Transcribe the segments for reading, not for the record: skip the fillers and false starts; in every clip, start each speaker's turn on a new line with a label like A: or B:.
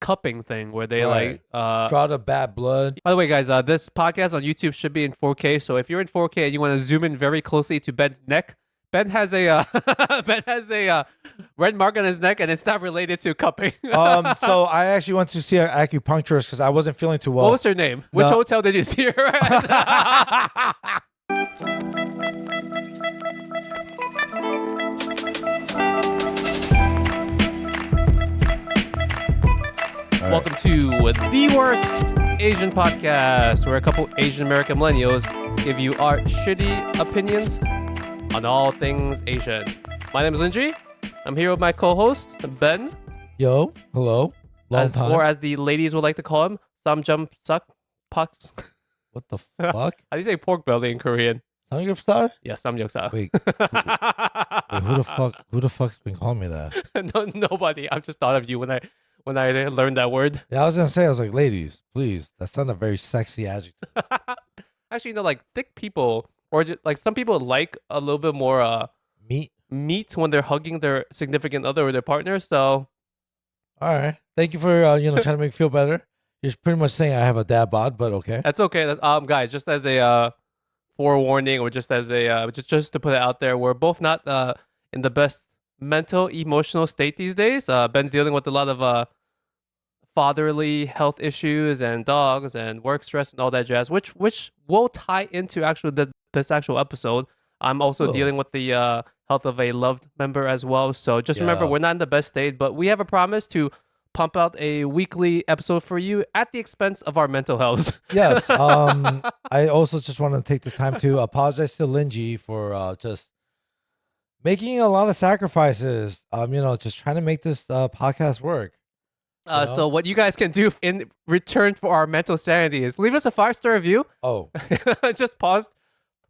A: cupping thing where they
B: Right. Draw the bad blood.
A: By the way, guys, this podcast on YouTube should be in 4K. So if you're in 4K and you want to zoom in very closely to Ben's neck, Ben has a Ben has a red mark on his neck, and it's not related to cupping.
B: So I actually went to see an acupuncturist because I wasn't feeling too well.
A: What was her name? Which hotel did you see her at? Welcome to the worst Asian podcast, where a couple Asian American millennials give you our shitty opinions on all things Asian. My name is Lingjie. I'm here with my co-host Ben.
B: Yo, hello. Long time.
A: Or as the ladies would like to call him, Samjum Suk Pucks.
B: What the fuck?
A: How do you say pork belly in Korean?
B: Samgyeopsal?
A: Yeah, Samgyeopsal.
B: Wait, who the fuck's been calling me that?
A: No, nobody. I've just thought of you when I learned that word.
B: Yeah, I was gonna say, I was like, ladies, please. That sounded a very sexy adjective.
A: Actually, like thick people, or just, like some people like a little bit more meat when they're hugging their significant other or their partner. So,
B: all right, thank you for trying to make me feel better. You're pretty much saying I have a dad bod, but okay.
A: That's okay. That's guys, just as a forewarning, or just as a just to put it out there, we're both not in the best mental emotional state these days. Ben's dealing with a lot of fatherly health issues and dogs and work stress and all that jazz, which will tie into this actual episode. I'm also dealing with the health of a loved member as well. So just remember, we're not in the best state, but we have a promise to pump out a weekly episode for you at the expense of our mental health.
B: Yes. I also just want to take this time to apologize to Lingjie for just making a lot of sacrifices. Just trying to make this podcast work.
A: So what you guys can do in return for our mental sanity is leave us a 5-star review.
B: Oh,
A: just pause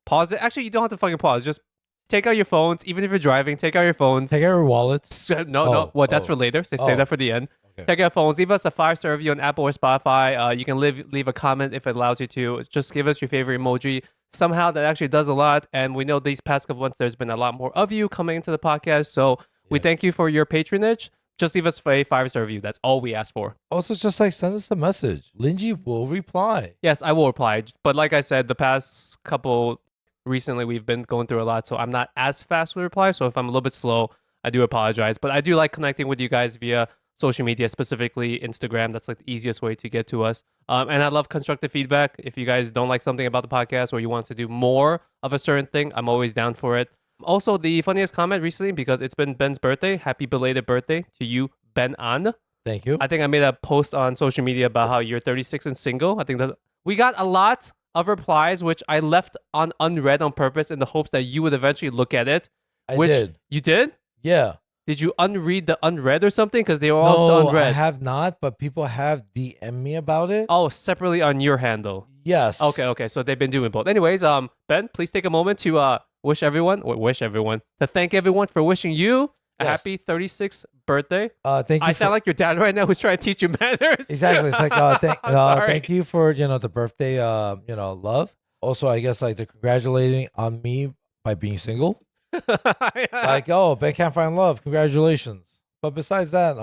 A: it. Actually, you don't have to fucking pause. Just take out your phones. Even if you're driving, take out your phones.
B: take out your wallets.
A: No. Well, that's for later. So save that for the end. Okay. Take out phones. Leave us a 5-star review on Apple or Spotify. You can leave a comment if it allows you to. Just give us your favorite emoji. Somehow that actually does a lot. And we know these past couple months there's been a lot more of you coming into the podcast. So we thank you for your patronage. Just leave us a 5-star review. That's all we ask for.
B: Also, just like send us a message. Lingjie will reply.
A: Yes, I will reply. But like I said, the past couple recently we've been going through a lot, so I'm not as fast with reply. So if I'm a little bit slow, I do apologize. But I do like connecting with you guys via social media, specifically Instagram. That's like the easiest way to get to us. And I love constructive feedback. If you guys don't like something about the podcast or you want to do more of a certain thing, I'm always down for it. Also, the funniest comment recently, because it's been Ben's birthday. Happy belated birthday to you, Ben An.
B: Thank you.
A: I think I made a post on social media about how you're 36 and single. I think that we got a lot of replies, which I left on unread on purpose in the hopes that you would eventually look at it.
B: I did.
A: You did?
B: Yeah.
A: Did you unread the unread or something? Because they were all still unread.
B: I have not, but people have DM'd me about it.
A: Oh, separately on your handle.
B: Yes.
A: Okay. So they've been doing both. Anyways, Ben, please take a moment to to thank everyone for wishing you a happy 36th birthday.
B: Thank you.
A: I sound like your dad right now who's trying to teach you manners.
B: Exactly. It's like thank you for the birthday love. Also, I guess like they're congratulating on me by being single. Like, Ben can't find love. Congratulations. But besides that,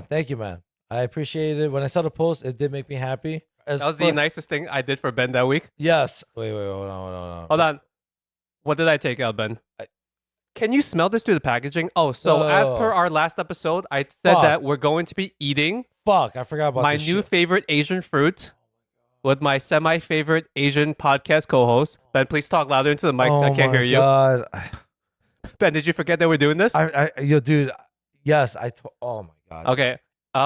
B: thank you, man. I appreciate it. When I saw the post, it did make me happy.
A: That was the nicest thing I did for Ben that week.
B: Yes. Wait, hold
A: on. What did I take out, Ben? Can you smell this through the packaging? Oh, so as per our last episode, I said that we're going to be eating.
B: I forgot about
A: my new favorite Asian fruit with my semi-favorite Asian podcast co-host. Ben, please talk louder into the mic. I can't hear you.
B: God.
A: Ben, did you forget that we're doing this?
B: Dude. Yes, oh my God.
A: Okay.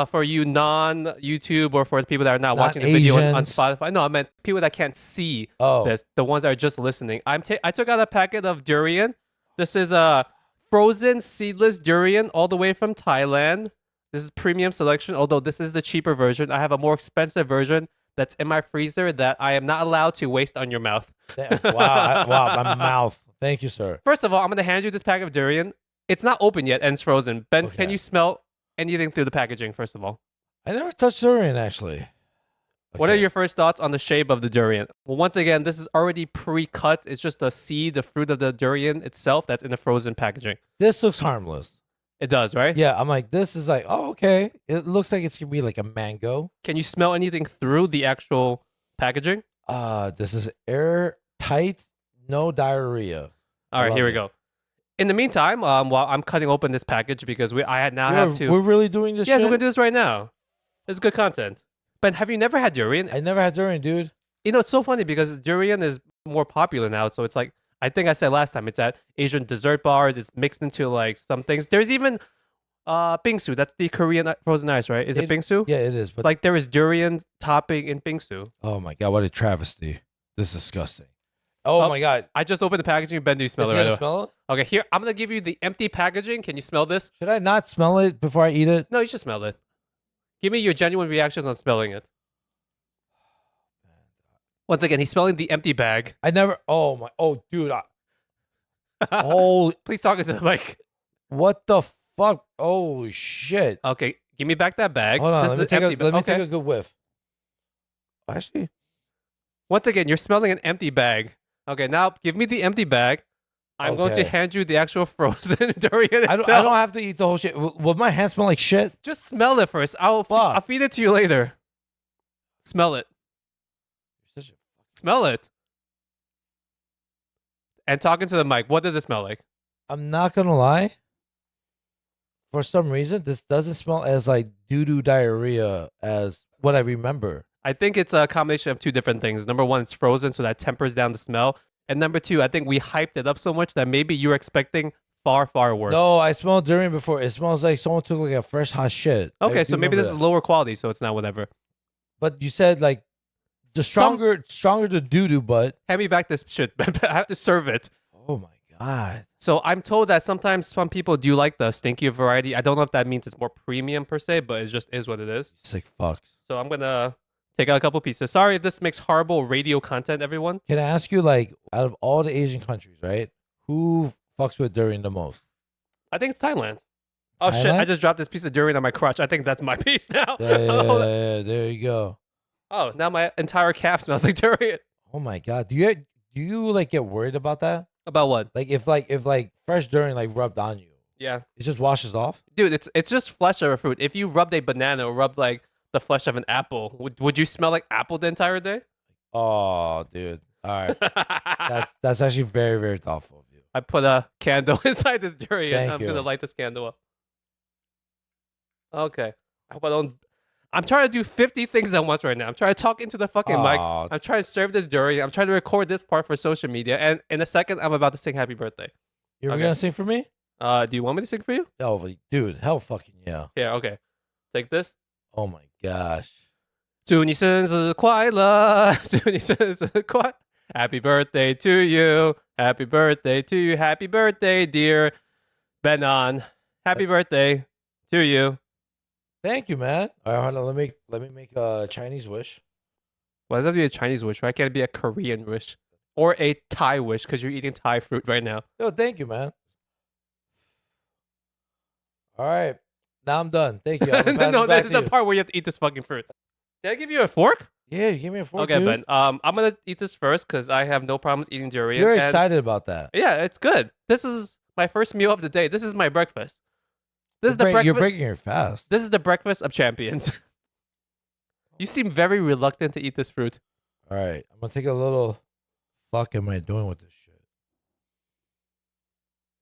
A: For you non-YouTube or for the people that are not watching the video on Spotify. No, I meant people that can't see this. The ones that are just listening. I took out a packet of durian. This is a frozen seedless durian all the way from Thailand. This is premium selection, although this is the cheaper version. I have a more expensive version that's in my freezer that I am not allowed to waste on your mouth.
B: Wow, my mouth. Thank you, sir.
A: First of all, I'm going to hand you this pack of durian. It's not open yet and it's frozen. Ben, Can you smell anything through the packaging, first of all?
B: I never touched durian, actually.
A: What are your first thoughts on the shape of the durian? Well, once again, this is already pre-cut. It's just the seed, the fruit of the durian itself that's in the frozen packaging.
B: This looks harmless.
A: It does, right?
B: Yeah, I'm like, this is like, oh, okay. It looks like it's gonna be like a mango.
A: Can you smell anything through the actual packaging?
B: This is airtight, no diarrhea.
A: All right,
B: love
A: here we
B: it.
A: go. In the meantime, while I'm cutting open this package because have to.
B: We're really doing this
A: Yes,
B: shit?
A: we're gonna do this right now. It's good content. But have you never had durian?
B: I never had durian, dude.
A: You know, it's so funny because durian is more popular now. So it's like, I think I said last time, it's at Asian dessert bars. It's mixed into like some things. There's even bingsu. That's the Korean frozen ice, right? Is it bingsu?
B: Yeah, it is. But
A: Like there is durian topping in bingsu.
B: oh my god, what a travesty! This is disgusting. Oh, my god,
A: I just opened the packaging. Ben, do you smell
B: is
A: it
B: it
A: right
B: gonna
A: away?
B: smell it?
A: Okay, here, I'm going to give you the empty packaging. Can you smell this?
B: Should I not smell it before I eat it?
A: No, you should smell it. Give me your genuine reactions on smelling it. Once again, he's smelling the empty bag.
B: I never. Oh my. Oh, dude. Holy.
A: Please talk into the mic.
B: What the fuck? Holy shit.
A: Okay, give me back that bag.
B: Hold on.
A: This
B: Let me,
A: is empty.
B: let me
A: Okay.
B: take a good whiff. Actually,
A: Once again, you're smelling an empty bag. Okay, now give me the empty bag. I'm going to
B: Okay.
A: hand you the actual frozen durian
B: I
A: itself.
B: don't have to eat the whole shit. Will my hands smell like shit?
A: Just smell it first. I'll
B: Fuck.
A: feed it to you later. Smell it. Smell it. And talking to the mic, what does it smell like?
B: I'm not gonna lie. For some reason, this doesn't smell as like doo-doo diarrhea as what I remember.
A: I think it's a combination of two different things. Number one, it's frozen, so that tempers down the smell. And number two, I think we hyped it up so much that maybe you were expecting far, far worse.
B: No, I smelled durian before. It smells like someone took like a fresh hot shit. I
A: Okay,
B: do
A: so maybe
B: remember
A: this
B: that.
A: is lower quality, so it's not whatever.
B: But you said like the stronger the doo-doo, but
A: Hand me back this shit. I have to serve it.
B: oh my god.
A: So I'm told that sometimes some people do like the stinky variety. I don't know if that means it's more premium per se, but it just is what it is.
B: Sick fucks.
A: So I'm gonna take out a couple pieces. Sorry if this makes horrible radio content, everyone.
B: Can I ask you, like, out of all the Asian countries, right? Who fucks with durian the most?
A: I think it's Thailand. Oh shit! I
B: Thailand?
A: just dropped this piece of durian on my crotch. I think that's my piece now.
B: Yeah, there you go.
A: Oh, now my entire calf smells like durian.
B: Oh my god. Do you like get worried about that?
A: About what?
B: Like if fresh durian like rubbed on you,
A: Yeah,
B: it just washes off?
A: dude, it's just flesh of a fruit. If you rubbed a banana or rubbed like the flesh of an apple, would you smell like apple the entire day?
B: Oh, dude. All right. That's actually very, very thoughtful of you.
A: I put a candle inside this durian.
B: Thank
A: I'm
B: you.
A: gonna light this candle up. Okay. I hope I don't. I'm trying to do 50 things at once right now. I'm trying to talk into the fucking mic.
B: Aw.
A: I'm trying to serve this durian. I'm trying to record this part for social media. And in a second, I'm about to sing happy birthday.
B: You're
A: Okay.
B: gonna sing for me?
A: Do you want me to sing for you?
B: Oh, dude, hell fucking yeah.
A: Yeah, okay. Take this.
B: Oh my gosh.
A: 祝你生日快乐，祝你生日快 Happy birthday to you. Happy birthday to you. Happy birthday, dear Benon. Happy birthday to you.
B: Thank you, man. All right, hold on. Let me make a Chinese wish.
A: Why does that have to be a Chinese wish? Why can't it be a Korean wish? Or a Thai wish because you're eating Thai fruit right now.
B: Yo, thank you, man. All right. Now I'm done. Thank you. I'm gonna pass
A: No,
B: it back
A: that's
B: to
A: the
B: you.
A: part where you have to eat this fucking fruit. Did I give you a fork?
B: Yeah, you give me a fork.
A: Okay,
B: dude.
A: Ben. I'm gonna eat this first because I have no problems eating durian.
B: You're
A: and-
B: excited about that.
A: Yeah, it's good. This is my first meal of the day. This is my breakfast. This is the breakfast.
B: You're breaking your fast.
A: This is the breakfast of champions. You seem very reluctant to eat this fruit.
B: All right, I'm gonna take a little. Fuck, am I doing with this shit?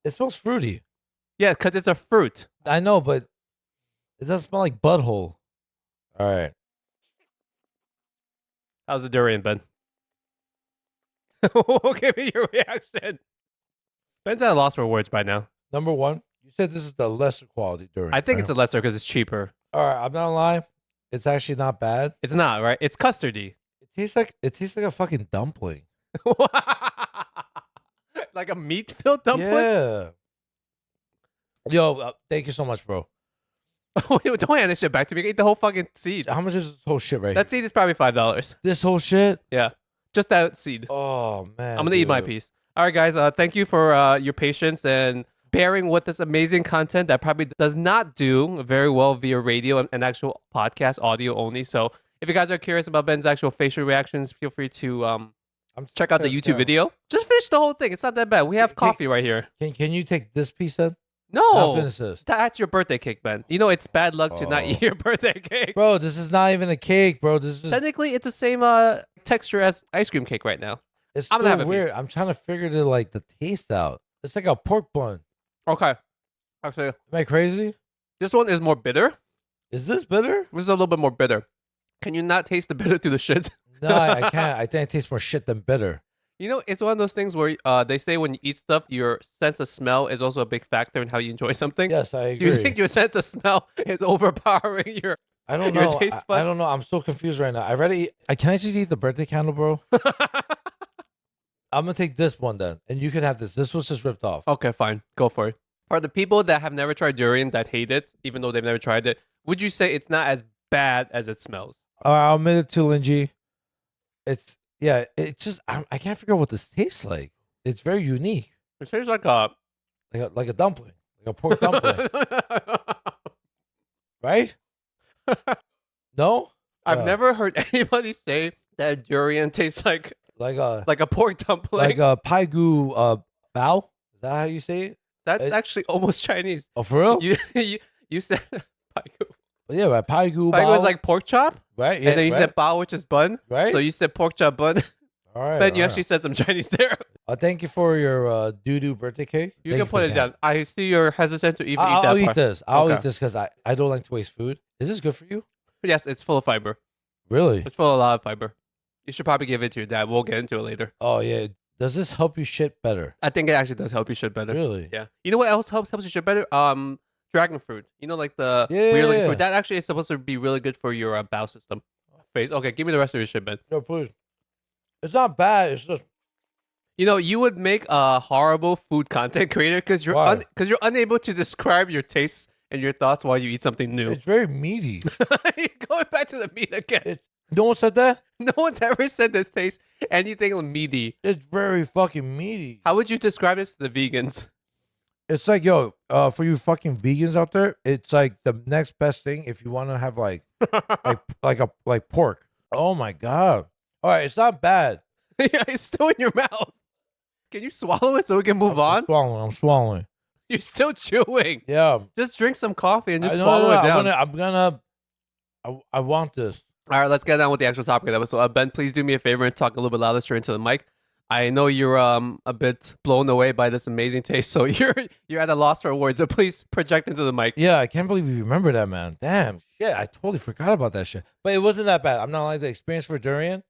B: It smells fruity.
A: Yeah, because it's a fruit.
B: I know, but it doesn't smell like butthole. All right.
A: How's the durian, Ben? Give me your reaction. Ben's at a loss for words by now.
B: Number one, you said this is the lesser quality durian.
A: I think
B: right?
A: it's a lesser because it's cheaper.
B: All right, I'm not gonna lie. It's actually not bad.
A: It's not, right? It's custardy.
B: It tastes like a fucking dumpling.
A: Like a meat-filled dumpling?
B: Yeah. Yo, thank you so much, bro.
A: Don't hand this shit back to me. Eat the whole fucking seed.
B: How much is this whole shit right
A: That seed is probably $5.
B: here? This whole shit?
A: Yeah. Just that seed.
B: Oh man.
A: I'm gonna eat my
B: dude.
A: piece. All right, guys. Thank you for your patience and bearing with this amazing content that probably does not do very well via radio and actual podcast audio only. So if you guys are curious about Ben's actual facial reactions, feel free to
B: I'm
A: check out the YouTube video. Just finish the whole thing. It's not that bad. We have
B: Can-
A: coffee right here.
B: Can you take this piece then?
A: No,
B: finish this.
A: that's your birthday cake, Ben. You know it's bad luck to not eat your birthday cake.
B: Bro, this is not even a cake, bro. This is
A: Technically, it's the same texture as ice cream cake right now.
B: it's
A: I'm gonna
B: still
A: have a
B: weird.
A: piece.
B: I'm trying to figure the taste out. It's like a pork bun.
A: Okay, actually,
B: Am I crazy?
A: this one is more bitter.
B: Is this bitter?
A: This is a little bit more bitter. Can you not taste the bitter through the shit?
B: No, I can't. I think it tastes more shit than bitter.
A: You know, it's one of those things where they say when you eat stuff, your sense of smell is also a big factor in how you enjoy something.
B: Yes, I
A: Do
B: agree.
A: you think your sense of smell is overpowering your?
B: I don't
A: your
B: know.
A: taste
B: I
A: bud?
B: don't know. I'm so confused right now. I ready. Can I just eat the birthday candle, bro? I'm gonna take this one then, and you can have this. This was just ripped off.
A: Okay, fine, go for it. For the people that have never tried durian that hate it, even though they've never tried it, would you say it's not as bad as it smells?
B: All right, I'll admit it to Lingjie. It's It's just I can't figure out what this tastes like. It's very unique,
A: It tastes like a.
B: like a dumpling, like a pork dumpling, right? No,
A: I've never heard anybody say that durian tastes like
B: like a
A: a pork dumpling.
B: like a paigu bao. Is that how you say it?
A: That's actually almost Chinese.
B: Oh, for real?
A: You said paigu.
B: Yeah, right. Paigu bao.
A: Paigu is like pork chop,
B: right. Yeah,
A: and then you
B: right.
A: said bao, which is bun.
B: Right.
A: So you said pork chop bun.
B: All right.
A: Ben, you
B: all
A: actually said some Chinese there.
B: right. Thank you for your doo-doo birthday cake.
A: You
B: Thank
A: can
B: for
A: put
B: the
A: it down. I see you're hesitant to even eat
B: I'll
A: that
B: eat
A: part.
B: this. I'll
A: Okay.
B: eat this because I don't like to waste food. Is this good for you?
A: Yes, it's full of fiber.
B: Really?
A: It's full of a lot of fiber. You should probably give it to your dad. We'll get into it later.
B: Oh yeah. Does this help you shit better?
A: I think it actually does help you shit better.
B: Really?
A: Yeah. You know what else helps you shit better? Dragon fruit. You know, like the
B: Yeah,
A: weird
B: yeah,
A: looking
B: yeah.
A: fruit. That actually is supposed to be really good for your bowel system. Face. Okay, give me the rest of your shit, Ben.
B: No, please. It's not bad. It's just
A: You know, you would make a horrible food content creator because
B: Why?
A: you're unable to describe your tastes and your thoughts while you eat something new.
B: it's very meaty.
A: You're going back to the meat again.
B: No one said that.
A: No one's ever said this tastes anything meaty.
B: It's very fucking meaty.
A: How would you describe this to the vegans?
B: It's like for you fucking vegans out there, it's like the next best thing if you want to have like pork. Oh my god. All right, it's not bad.
A: Yeah, it's still in your mouth. Can you swallow it so we can move on?
B: I'm swallowing.
A: You're still chewing.
B: Yeah.
A: Just drink some coffee and just
B: No,
A: swallow it down.
B: I want this.
A: All right, let's get on with the actual topic of the episode. Ben, please do me a favor and talk a little bit louder straight into the mic. I know you're a bit blown away by this amazing taste, so you're at a loss for words. So please project into the mic.
B: Yeah, I can't believe you remember that, man. Damn, shit, I totally forgot about that shit. But it wasn't that bad. I'm not like the experience for durian.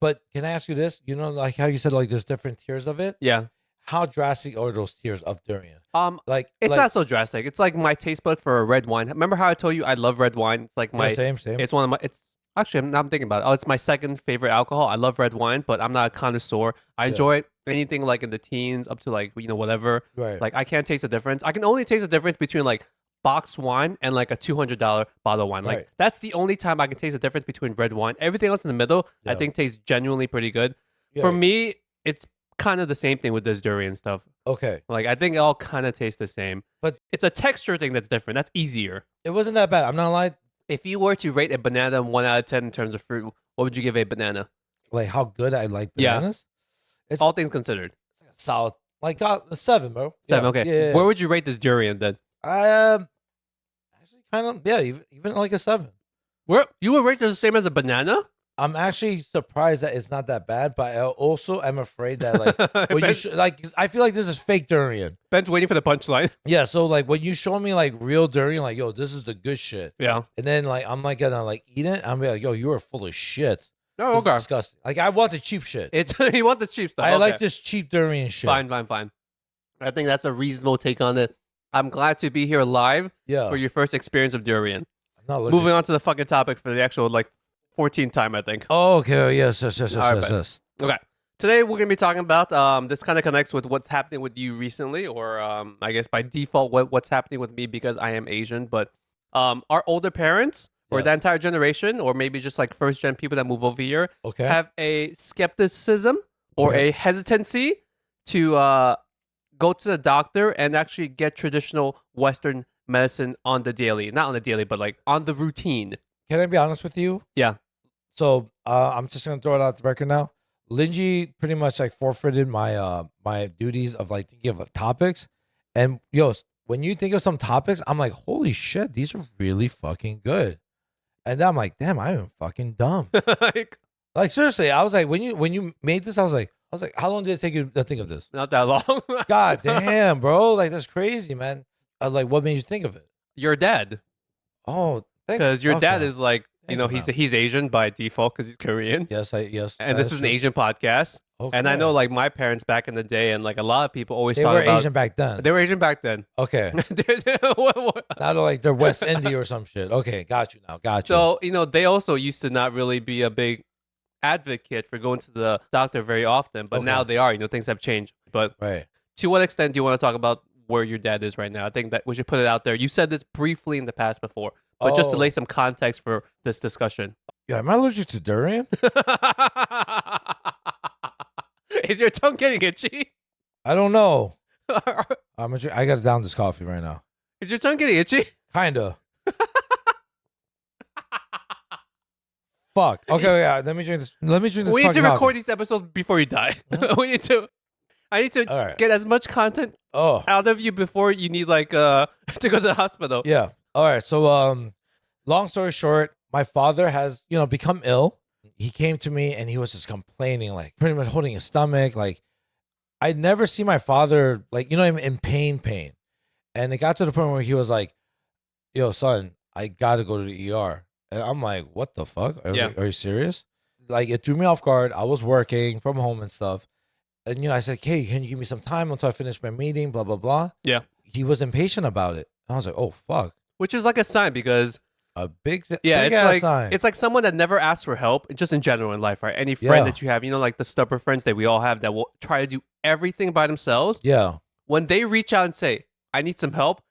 B: But can I ask you this? You know, like how you said, like there's different tiers of it.
A: Yeah.
B: How drastic are those tiers of durian?
A: It's
B: like,
A: not so drastic. It's like my taste bud for a red wine. Remember how I told you I love red wine? It's like my
B: same.
A: It's one of my. It's actually I'm thinking about it. Oh, it's my second favorite alcohol. I love red wine, but I'm not a connoisseur. I enjoy anything like in the teens up to like whatever.
B: Right.
A: Like I can't taste the difference. I can only taste the difference between like boxed wine and like a $200 bottle of wine. Like
B: Right.
A: that's the only time I can taste the difference between red wine. Everything else in the middle, I
B: Yeah.
A: think tastes genuinely pretty good.
B: Yeah.
A: For me, it's kind of the same thing with this durian stuff.
B: Okay.
A: Like I think it all kind of tastes the same,
B: But
A: it's a texture thing that's different. That's easier.
B: it wasn't that bad. I'm not lying.
A: If you were to rate a banana 1 out of 10 in terms of fruit, what would you give a banana?
B: Like how good I like
A: Yeah.
B: bananas. It's
A: All things considered.
B: solid. Like a 7, bro.
A: 7.
B: Yeah,
A: Okay.
B: Yeah.
A: Where would you rate this durian then?
B: Actually kind of even like a 7.
A: Where you would rate this the same as a banana?
B: I'm actually surprised that it's not that bad, but I also am afraid that like when you like I feel like this is fake durian.
A: Ben's waiting for the punchline.
B: Yeah, so like when you show me like real durian, like yo, this is the good shit,
A: Yeah.
B: and then like I'm like gonna like eat it, I'm like yo, you are full of shit.
A: Oh,
B: This is
A: okay.
B: disgusting. Like I want the cheap shit.
A: It's you want the cheap stuff.
B: I
A: Okay.
B: like this cheap durian shit.
A: Fine. I think that's a reasonable take on it. I'm glad to be here live
B: Yeah,
A: for your first experience of durian.
B: I'm not looking.
A: Moving on to the fucking topic for the actual like 14th time, I think.
B: Oh, okay. Yes.
A: All right, Ben. Okay. Today we're gonna be talking about this kind of connects with what's happening with you recently, or I guess by default what's happening with me because I am Asian. But our older parents or
B: Yes.
A: the entire generation, or maybe just like first gen people that move over here,
B: Okay.
A: have a skepticism or
B: Okay.
A: a hesitancy to go to the doctor and actually get traditional Western medicine on the daily, not on the daily, but like on the routine.
B: Can I be honest with you?
A: Yeah.
B: So I'm just gonna throw it out the record now. Lingjie pretty much like forfeited my my duties of like thinking of topics, and yo, when you think of some topics, I'm like, holy shit, these are really fucking good. And then I'm like, damn, I'm fucking dumb. Like seriously, I was like, when you made this, I was like, how long did it take you to think of this?
A: Not that long.
B: God damn, bro, like that's crazy, man. Like, what made you think of it?
A: Your dad.
B: Oh,
A: because your dad is like,
B: Thank you,
A: he's Asian by default because he's Korean.
B: Yes,
A: and this is an Asian podcast.
B: Okay.
A: And I know like my parents back in the day, and like a lot of people always
B: they
A: talk
B: were
A: about
B: Asian back then.
A: They were Asian back then.
B: Okay.
A: What?
B: Now they're like they're West India or some shit. Okay, got you now. Got you.
A: So they also used to not really be a big advocate for going to the doctor very often, but now they are. Things have changed. But
B: right.
A: To what extent do you want to talk about where your dad is right now? I think that we should put it out there. You said this briefly in the past before, but just to lay some context for this discussion.
B: Yeah, am I allergic to durian?
A: Is your tongue getting itchy?
B: I don't know. I got to down this coffee right now.
A: Is your tongue getting itchy?
B: Kinda. Fuck. Okay, yeah. Let me drink this.
A: We need to record these episodes before you die. I need to get as much content out of you before you need to go to the hospital.
B: Yeah. All right. So long story short, my father has, become ill. He came to me and he was just complaining, like pretty much holding his stomach. Like I'd never see my father in pain. And it got to the point where he was like, yo, son, I gotta go to the ER. And I'm like, what the fuck? I was like, are you serious? Like it threw me off guard. I was working from home and stuff. And I said, hey, can you give me some time until I finish my meeting? Blah, blah, blah.
A: Yeah.
B: He was impatient about it. And I was like, oh fuck.
A: Which is like a sign because
B: big
A: sign. It's like someone that never asks for help, just in general in life, right? Any friend that you have, like the stubborn friends that we all have that will try to do everything by themselves.
B: Yeah.
A: When they reach out and say, I need some help,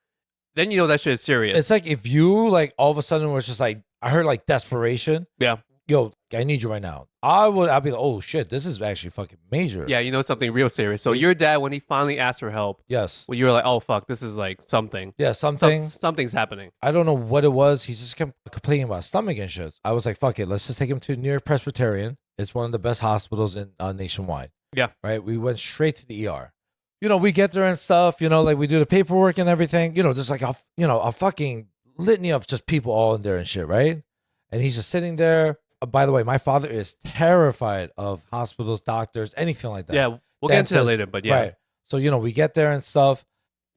A: then that shit is serious.
B: It's like if you all of a sudden was just like, I heard desperation.
A: Yeah.
B: Yo, I need you right now. I'd be like, oh shit, this is actually fucking major.
A: Yeah, something real serious. So your dad, when he finally asked for help,
B: yes,
A: well, you were like, oh fuck, this is like something.
B: Yeah,
A: something's happening.
B: I don't know what it was. He's just kept complaining about stomach and shit. I was like, fuck it, let's just take him to New York Presbyterian. It's one of the best hospitals in nationwide.
A: Yeah,
B: right. We went straight to the ER. We get there and stuff. Like we do the paperwork and everything. Just like a fucking litany of just people all in there and shit, right? And he's just sitting there. By the way, my father is terrified of hospitals, doctors, anything like that.
A: Yeah, we'll get into that later, but yeah. Right.
B: So, we get there and stuff.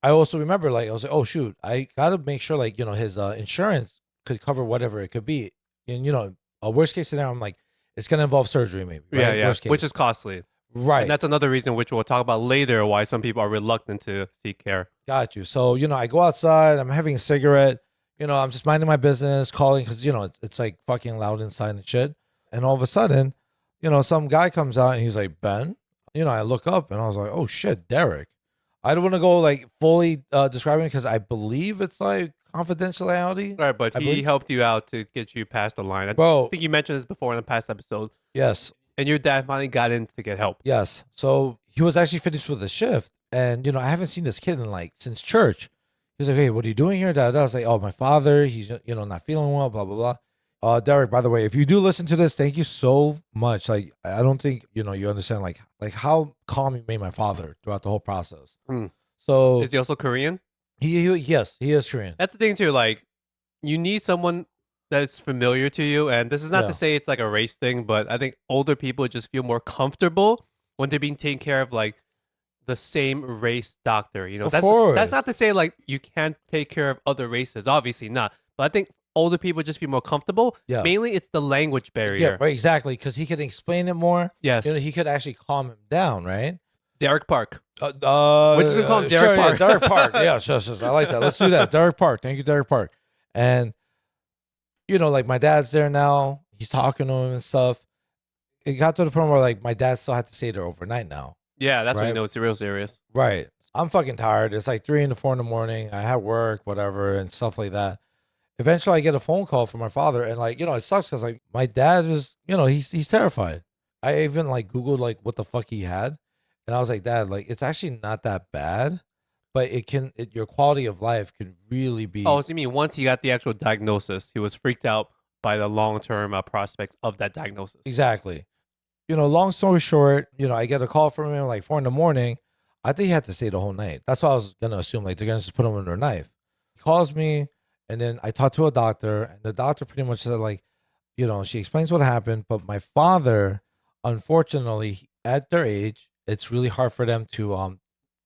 B: I also remember, I was like, oh, shoot, I got to make sure, his insurance could cover whatever it could be. And, a worst case scenario, I'm like, it's going to involve surgery maybe. Right?
A: Yeah, which is costly.
B: Right.
A: And that's another reason, which we'll talk about later, why some people are reluctant to seek care.
B: Got you. So, I go outside, I'm having a cigarette. I'm just minding my business, calling because, it's like fucking loud inside and shit. And all of a sudden, some guy comes out and he's like, Ben, I look up and I was like, oh shit, Derek. I don't want to go fully describing it because I believe it's confidentiality.
A: Right, but he helped you out to get you past the line. I think you mentioned this before in the past episode.
B: Yes.
A: And your dad finally got in to get help.
B: Yes. So he was actually finished with the shift. And, I haven't seen this kid in since church. He's like, hey, what are you doing here? I was like, oh, my father, he's, not feeling well, blah, blah, blah. Derek, by the way, if you do listen to this, thank you so much. I don't think, you understand like how calm you made my father throughout the whole process. So
A: is he also Korean?
B: Yes, he is Korean.
A: That's the thing too. You need someone that's familiar to you. And this is not to say it's like a race thing, but I think older people just feel more comfortable when they're being taken care of the same race doctor. That's not to say you can't take care of other races. Obviously not. But I think older people just feel more comfortable. Yeah. Mainly it's the language barrier.
B: Yeah, right, exactly. Because he could explain it more.
A: Yes.
B: He could actually calm him down, right?
A: Derek Park. Which is called Derek Park.
B: Yeah, Derek Park. Yeah, sure. I like that. Let's do that. Derek Park. Thank you, Derek Park. And, my dad's there now. He's talking to him and stuff. It got to the point where my dad still had to stay there overnight now.
A: Yeah, that's when you know it's real serious.
B: Right. I'm fucking tired. It's 3 and 4 in the morning. I have work, whatever, and stuff like that. Eventually, I get a phone call from my father, and it sucks because my dad is, he's terrified. I even Googled what the fuck he had, and I was like, Dad, it's actually not that bad, but your quality of life can really be.
A: Oh, so you mean once he got the actual diagnosis, he was freaked out by the long-term prospects of that diagnosis?
B: Exactly. Long story short, I get a call from him 4 in the morning. I think he had to stay the whole night. That's why I was gonna assume like they're gonna just put him under a knife. He calls me, and then I talked to a doctor, and the doctor pretty much said like, she explains what happened, but my father, unfortunately, at their age, it's really hard for them to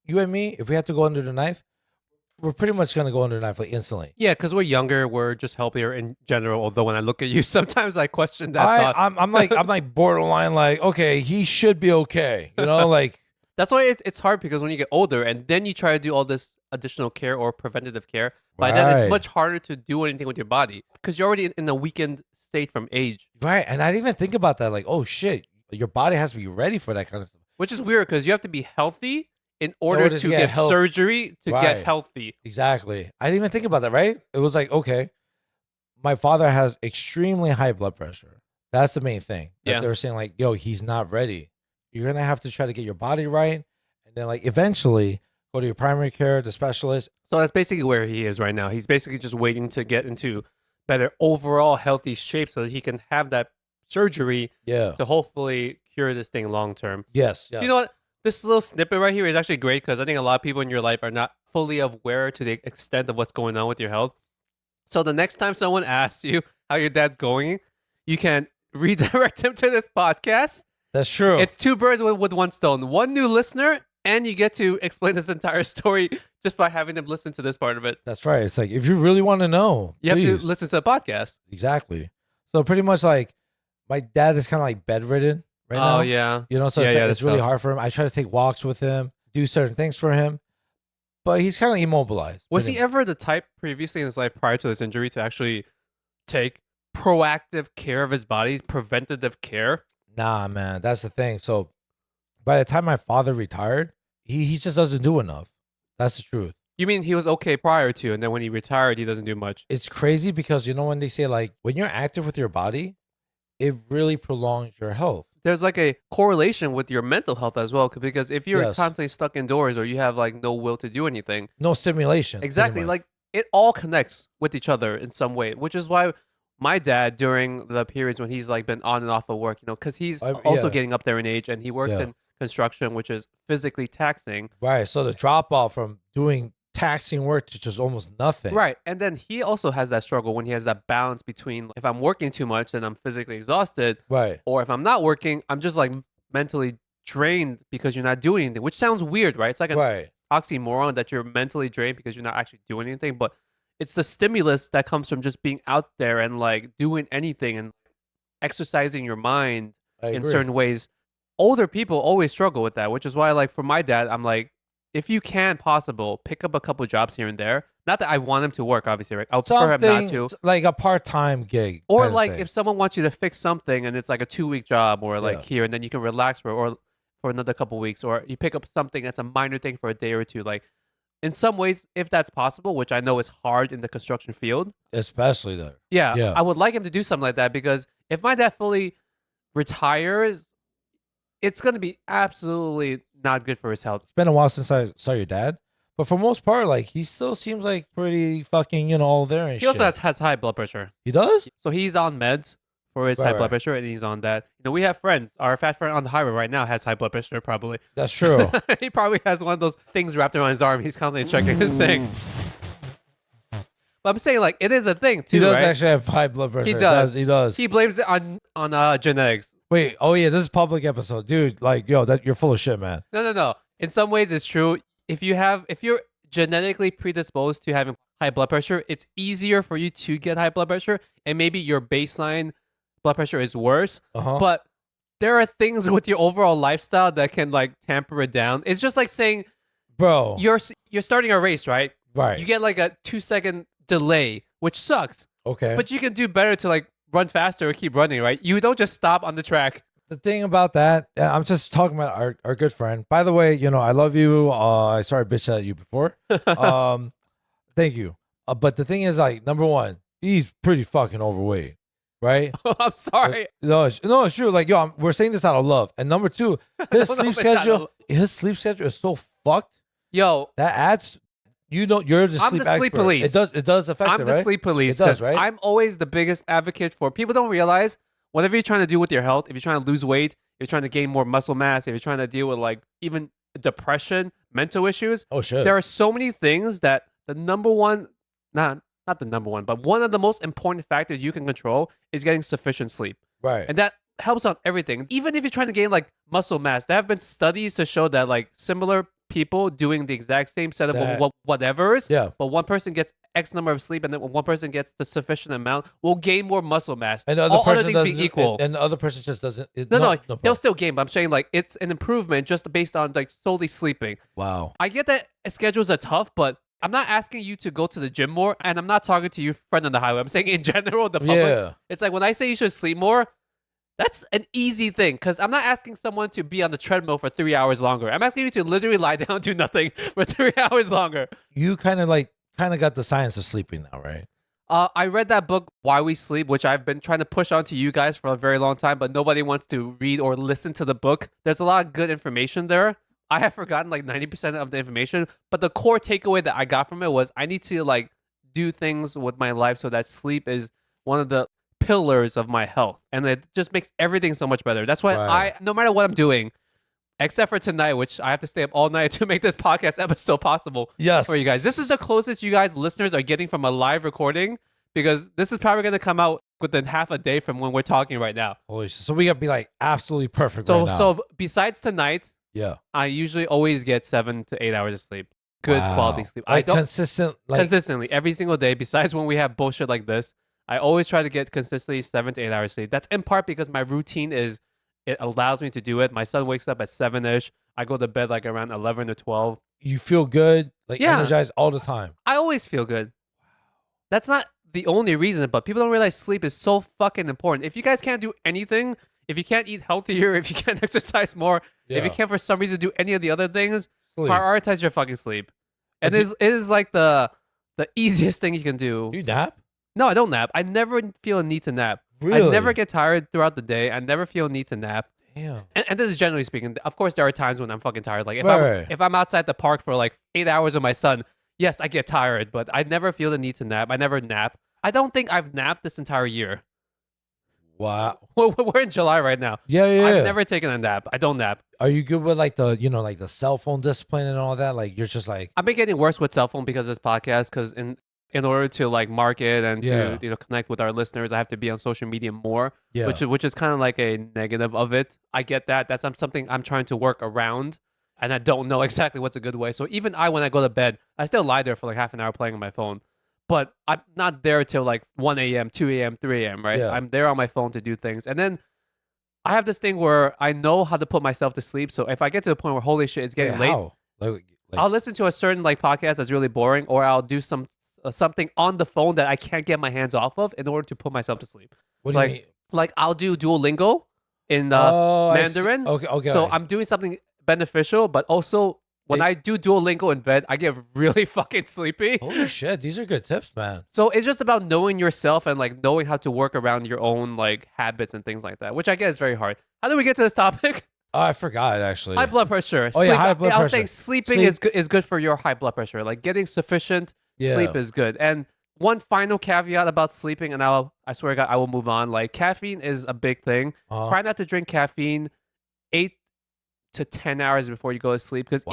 B: you and me, if we had to go under the knife, we're pretty much gonna go under the knife like instantly.
A: Yeah, because we're younger, we're just healthier in general. Although when I look at you, sometimes I question that thought.
B: I'm like borderline like, okay, he should be okay. Like
A: That's why it's hard, because when you get older and then you try to do all this additional care or preventative care, by then it's
B: Right.
A: much harder to do anything with your body because you're already in a weakened state from age.
B: right. And I didn't even think about that. Like, oh shit, your body has to be ready for that kind of stuff.
A: Which is weird because you have to be healthy in order
B: order
A: to
B: to get
A: get
B: health-
A: surgery to
B: Right.
A: get healthy.
B: Exactly. I didn't even think about that, right? It was like, okay, my father has extremely high blood pressure. That's the main thing. That
A: Yeah.
B: they were saying like, yo, he's not ready. You're gonna have to try to get your body right, and then like eventually go to your primary care, the specialist.
A: So that's basically where he is right now. He's basically just waiting to get into better overall healthy shape so that he can have that surgery
B: Yeah.
A: to hopefully cure this thing long term.
B: Yes. Yes.
A: You know what? This little snippet right here is actually great because I think a lot of people in your life are not fully aware to the extent of what's going on with your health. So the next time someone asks you how your dad's going, you can redirect them to this podcast.
B: That's true.
A: It's two birds with one stone. One new listener, and you get to explain this entire story just by having them listen to this part of it.
B: That's right. It's like if you really want to know,
A: You have
B: please.
A: to listen to the podcast.
B: Exactly. So pretty much like my dad is kind of like bedridden right now.
A: Oh, yeah.
B: So
A: Yeah,
B: it's,
A: yeah,
B: it's
A: that's
B: really
A: tough.
B: hard for him. I try to take walks with him, do certain things for him, but he's kind of immobilized.
A: Was he ever the type previously in his life prior to this injury to actually take proactive care of his body, preventative care?
B: Nah, man, that's the thing. So by the time my father retired, he just doesn't do enough. That's the truth.
A: You mean he was okay prior to, and then when he retired, he doesn't do much?
B: It's crazy because when they say like when you're active with your body, it really prolongs your health.
A: There's like a correlation with your mental health as well, because if you're
B: Yes.
A: constantly stuck indoors or you have like no will to do anything,
B: No stimulation. pretty
A: exactly,
B: much.
A: like it all connects with each other in some way, which is why my dad, during the periods when he's like been on and off of work, because he's also
B: yeah.
A: getting up there in age and he works
B: Yeah.
A: in construction, which is physically taxing.
B: Right. So the drop off from doing taxing work to just almost nothing.
A: Right. And then he also has that struggle when he has that balance between if I'm working too much, then I'm physically exhausted,
B: Right.
A: or if I'm not working, I'm just like mentally drained because you're not doing anything, which sounds weird, right? It's like an
B: Right.
A: oxymoron that you're mentally drained because you're not actually doing anything, but it's the stimulus that comes from just being out there and like doing anything and exercising your mind
B: I
A: in
B: agree.
A: certain ways. Older people always struggle with that, which is why like for my dad, I'm like, if you can possible, pick up a couple jobs here and there. Not that I want him to work, obviously, right? I'll prefer him not to.
B: Like a part-time gig.
A: Or
B: kind of
A: like
B: thing.
A: if someone wants you to fix something and it's like a 2-week job or like
B: Yeah.
A: here, and then you can relax for another couple weeks, or you pick up something that's a minor thing for a day or two. Like in some ways, if that's possible, which I know is hard in the construction field.
B: especially there.
A: Yeah,
B: Yeah.
A: I would like him to do something like that, because if my dad fully retires, it's going to be absolutely not good for his health.
B: It's been a while since I saw your dad, but for most part, like he still seems like pretty fucking, all there and
A: He
B: shit.
A: also has high blood pressure.
B: He does?
A: So he's on meds for his
B: Right,
A: high blood
B: right.
A: pressure, and he's on that. We have friends. Our fat friend on the highway right now has high blood pressure, probably.
B: That's true.
A: He probably has one of those things wrapped around his arm. He's constantly checking his thing. But I'm saying, like, it is a thing, too,
B: He does
A: right?
B: actually have high blood pressure.
A: He does.
B: He does.
A: He blames it on genetics.
B: Wait. Oh yeah, this is public episode, dude. Like, yo, that you're full of shit, man.
A: No. In some ways, it's true. If you're genetically predisposed to having high blood pressure, it's easier for you to get high blood pressure, and maybe your baseline blood pressure is worse.
B: Uh-huh.
A: But there are things with your overall lifestyle that can like tamper it down. It's just like saying
B: Bro.
A: you're starting a race, right?
B: Right.
A: You get like a 2-second delay, which sucks.
B: Okay.
A: But you can do better to like run faster or keep running, right? You don't just stop on the track.
B: the thing about that, I'm just talking about our good friend. By the way, I love you. I sorry bitch at you before. Thank you. But the thing is, like, number one, he's pretty fucking overweight, right?
A: I'm sorry.
B: No, it's true. Like, yo, we're saying this out of love. And number two, his
A: don't know
B: sleep
A: if it's out of-
B: schedule is so fucked.
A: Yo,
B: That adds, you're the
A: I'm
B: sleep
A: the sleep
B: expert.
A: police.
B: It does affect
A: I'm
B: it,
A: the
B: right?
A: sleep police.
B: It does,
A: 'cause
B: right?
A: I'm always the biggest advocate for people. Don't realize whatever you're trying to do with your health, if you're trying to lose weight, if you're trying to gain more muscle mass, if you're trying to deal with like even depression, mental issues.
B: Oh shit.
A: There are so many things that the number one, not the number one, but one of the most important factors you can control is getting sufficient sleep.
B: Right.
A: And that helps on everything. Even if you're trying to gain like muscle mass, there have been studies to show that like similar people doing the exact same set of whatevers,
B: Yeah.
A: but one person gets X number of sleep and then one person gets the sufficient amount, will gain more muscle mass.
B: And the other
A: all
B: person
A: other things being equal.
B: and the other person just doesn't.
A: No, they'll still gain, but I'm saying like it's an improvement just based on like solely sleeping.
B: Wow.
A: I get that schedules are tough, but I'm not asking you to go to the gym more, and I'm not talking to you friend on the highway. I'm saying in general, the public.
B: Yeah.
A: It's like when I say you should sleep more, that's an easy thing because I'm not asking someone to be on the treadmill for 3 hours longer. I'm asking you to literally lie down, do nothing for 3 hours longer.
B: You kind of got the science of sleeping now, right?
A: I read that book, Why We Sleep, which I've been trying to push onto you guys for a very long time, but nobody wants to read or listen to the book. There's a lot of good information there. I have forgotten like 90% of the information, but the core takeaway that I got from it was I need to like do things with my life so that sleep is one of the pillars of my health, and it just makes everything so much better. That's why no matter what I'm doing, except for tonight, which I have to stay up all night to make this podcast episode possible for you guys. This is the closest you guys listeners are getting from a live recording, because this is probably going to come out within half a day from when we're talking right now.
B: Holy shit. So we got to be like absolutely perfect right now.
A: So besides tonight,
B: yeah,
A: I usually always get 7 to 8 hours of sleep. Good quality sleep.
B: Like consistently
A: every single day, besides when we have bullshit like this. I always try to get consistently 7 to 8 hours sleep. That's in part because my routine it allows me to do it. My son wakes up at 7-ish. I go to bed like around 11 or 12.
B: You feel good, energized all the time.
A: I always feel good. That's not the only reason, but people don't realize sleep is so fucking important. If you guys can't do anything, if you can't eat healthier, if you can't exercise more, if you can't for some reason do any of the other things, prioritize your fucking sleep. And it is like the easiest thing you can do.
B: You nap?
A: No, I don't nap. I never feel a need to nap.
B: Really?
A: I never get tired throughout the day. I never feel a need to nap.
B: Damn.
A: And this is generally speaking. Of course, there are times when I'm fucking tired. Like if I'm outside the park for like 8 hours with my son, yes, I get tired, but I never feel the need to nap. I never nap. I don't think I've napped this entire year.
B: Wow.
A: We're in July right now.
B: Yeah.
A: I've never taken a nap. I don't nap.
B: Are you good with like the cell phone discipline and all that? Like you're just like
A: I've been getting worse with cell phone because of this podcast. Because in order to like market and to connect with our listeners, I have to be on social media more. Yeah. Which is kind of like a negative of it. I get that. That's something I'm trying to work around, and I don't know exactly what's a good way. So even when I go to bed, I still lie there for like half an hour playing on my phone. But I'm not there till like 1 a.m., 2 a.m., 3 a.m., right? Yeah. I'm there on my phone to do things. And then I have this thing where I know how to put myself to sleep. So if I get to the point where, holy shit, it's getting late, I'll listen to a certain like podcast that's really boring, or I'll do something on the phone that I can't get my hands off of in order to put myself to sleep.
B: What do you mean?
A: Like I'll do Duolingo in Mandarin.
B: Okay.
A: So I'm doing something beneficial, but also when I do Duolingo in bed, I get really fucking sleepy.
B: Holy shit, these are good tips, man.
A: So it's just about knowing yourself and like knowing how to work around your own like habits and things like that, which I guess is very hard. How did we get to this topic?
B: Oh, I forgot actually.
A: High blood pressure.
B: Oh, yeah, high blood pressure.
A: I was saying sleeping is good for your high blood pressure. Like getting sufficient sleep is good. And one final caveat about sleeping, and I swear to God, I will move on. Like caffeine is a big thing. Try not to drink caffeine 8 to 10 hours before you go to sleep, because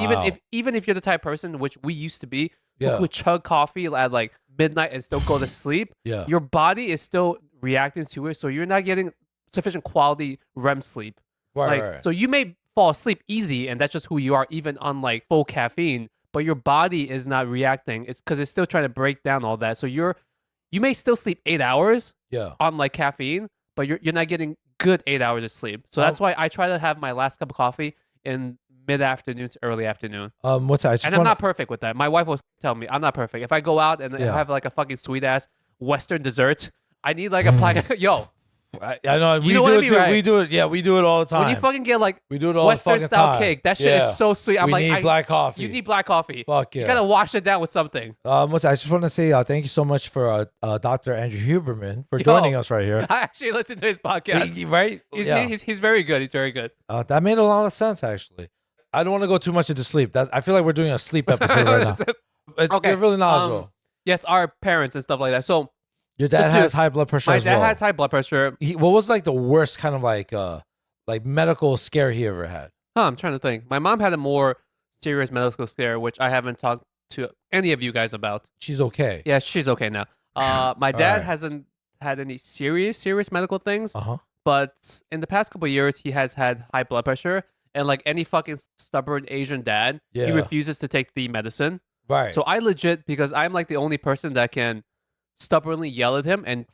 A: even if you're the type of person, which we used to be, who would chug coffee at like midnight and still go to sleep, your body is still reacting to it, so you're not getting sufficient quality REM sleep. So you may fall asleep easy, and that's just who you are, even on like full caffeine, but your body is not reacting. It's because it's still trying to break down all that. So you may still sleep 8 hours on like caffeine, but you're not getting good 8 hours of sleep. So that's why I try to have my last cup of coffee in mid-afternoon to early afternoon.
B: What's that?
A: I'm not perfect with that. My wife will tell me I'm not perfect. If I go out and have like a fucking sweet ass Western dessert, I need like a plaque. Yo,
B: I know we do it too. Right? We do it. Yeah, we do it all the time.
A: When you fucking get like
B: we do it all
A: Western
B: the fucking
A: style
B: time.
A: cake, that shit is so sweet. I'm
B: we need black coffee.
A: You need black coffee.
B: Fuck yeah.
A: You gotta wash it down with something.
B: I just want to say thank you so much for Dr. Andrew Huberman for joining us right here.
A: I actually listened to his podcast.
B: Right?
A: He's very good. He's very good.
B: That made a lot of sense actually. I don't want to go too much into sleep. I feel like we're doing a sleep episode right now. You're really knowledgeable.
A: Yes, our parents and stuff like that. So
B: your dad has high blood pressure as well.
A: My dad has high blood pressure.
B: What was like the worst kind of like medical scare he ever had?
A: I'm trying to think. My mom had a more serious medical scare, which I haven't talked to any of you guys about.
B: She's okay.
A: Yeah, she's okay now. My dad hasn't had any serious medical things, but in the past couple of years, he has had high blood pressure, and like any fucking stubborn Asian dad, he refuses to take the medicine.
B: Right.
A: So I legit, because I'm like the only person that can stubbornly yell at him and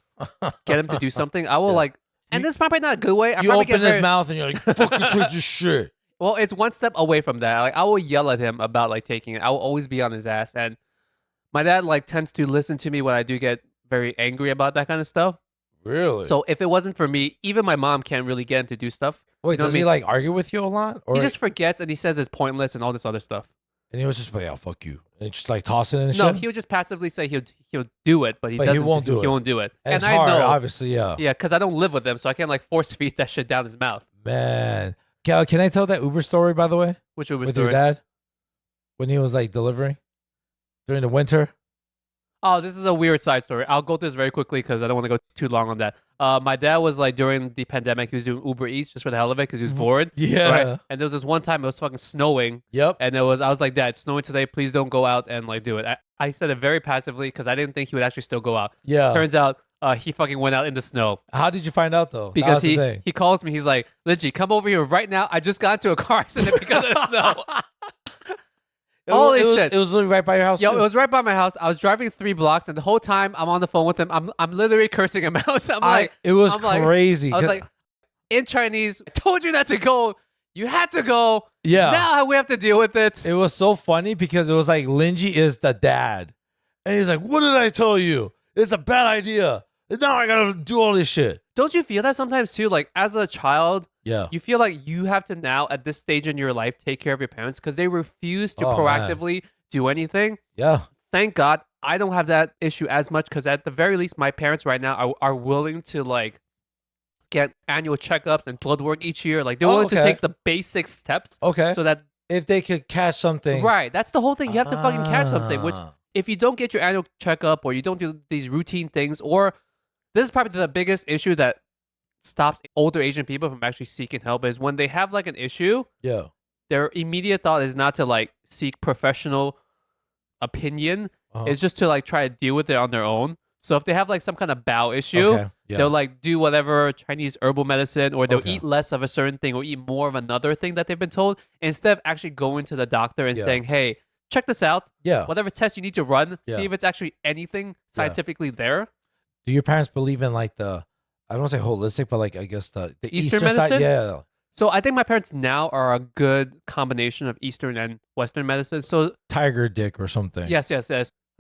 A: get him to do something, I will like, and this is probably not a good way.
B: You open his mouth and you're like, fucking take this shit.
A: Well, it's one step away from that. Like I will yell at him about like taking it. I will always be on his ass, and my dad like tends to listen to me when I do get very angry about that kind of stuff.
B: Really?
A: So if it wasn't for me, even my mom can't really get him to do stuff.
B: Wait,
A: you know
B: does he like argue with you a lot? Or
A: he just forgets and he says it's pointless and all this other stuff.
B: And he was just like, "Oh, fuck you," and just like tossing it and
A: no,
B: shit.
A: No, he would just passively say he'll do it, but he doesn't.
B: He won't do it.
A: He won't do it.
B: And it's hard, obviously, yeah.
A: Yeah, because I don't live with him, so I can't like force feed that shit down his mouth.
B: Man, can I tell that Uber story, by the way?
A: Which Uber
B: with
A: story?
B: With your dad? When he was like delivering during the winter?
A: Oh, this is a weird side story. I'll go through this very quickly because I don't want to go too long on that. My dad was like during the pandemic, he was doing Uber Eats just for the hell of it because he was bored.
B: Yeah.
A: Right? And there was this one time it was fucking snowing.
B: Yep.
A: And I was like, Dad, it's snowing today. Please don't go out and like do it. I said it very passively because I didn't think he would actually still go out.
B: Yeah.
A: Turns out he fucking went out in the snow.
B: How did you find out though?
A: Because he calls me. He's like, Lingjie, come over here right now. I just got into a car accident because of the snow. Holy shit.
B: It was literally right by your house.
A: Yo, it was right by my house. I was driving 3 blocks, and the whole time I'm on the phone with him, I'm literally cursing him out.
B: It was crazy.
A: I was like, in Chinese, I told you not to go. You had to go.
B: Yeah.
A: Now we have to deal with it.
B: It was so funny because it was like Lingjie is the dad. And he's like, what did I tell you? It's a bad idea. Now I gotta do all this shit.
A: Don't you feel that sometimes too? Like as a child,
B: yeah,
A: you feel like you have to now at this stage in your life take care of your parents because they refuse to proactively do anything.
B: Yeah.
A: Thank God I don't have that issue as much because at the very least my parents right now are willing to like get annual checkups and blood work each year. Like they're willing to take the basic steps.
B: Okay.
A: So that
B: if they could catch something.
A: Right. That's the whole thing. You have to fucking catch something, which if you don't get your annual checkup or you don't do these routine things, or this is probably the biggest issue that stops older Asian people from actually seeking help is when they have like an issue.
B: Yeah.
A: Their immediate thought is not to like seek professional opinion. It's just to like try to deal with it on their own. So if they have like some kind of bowel issue, they'll like do whatever Chinese herbal medicine, or they'll eat less of a certain thing or eat more of another thing that they've been told, instead of actually going to the doctor and saying, hey, check this out.
B: Yeah.
A: Whatever test you need to run, see if it's actually anything scientifically there.
B: Do your parents believe in like I don't want to say holistic, but like I guess the
A: Eastern medicine?
B: Side? Yeah.
A: So I think my parents now are a good combination of Eastern and Western medicine. So
B: tiger dick or something.
A: Yes.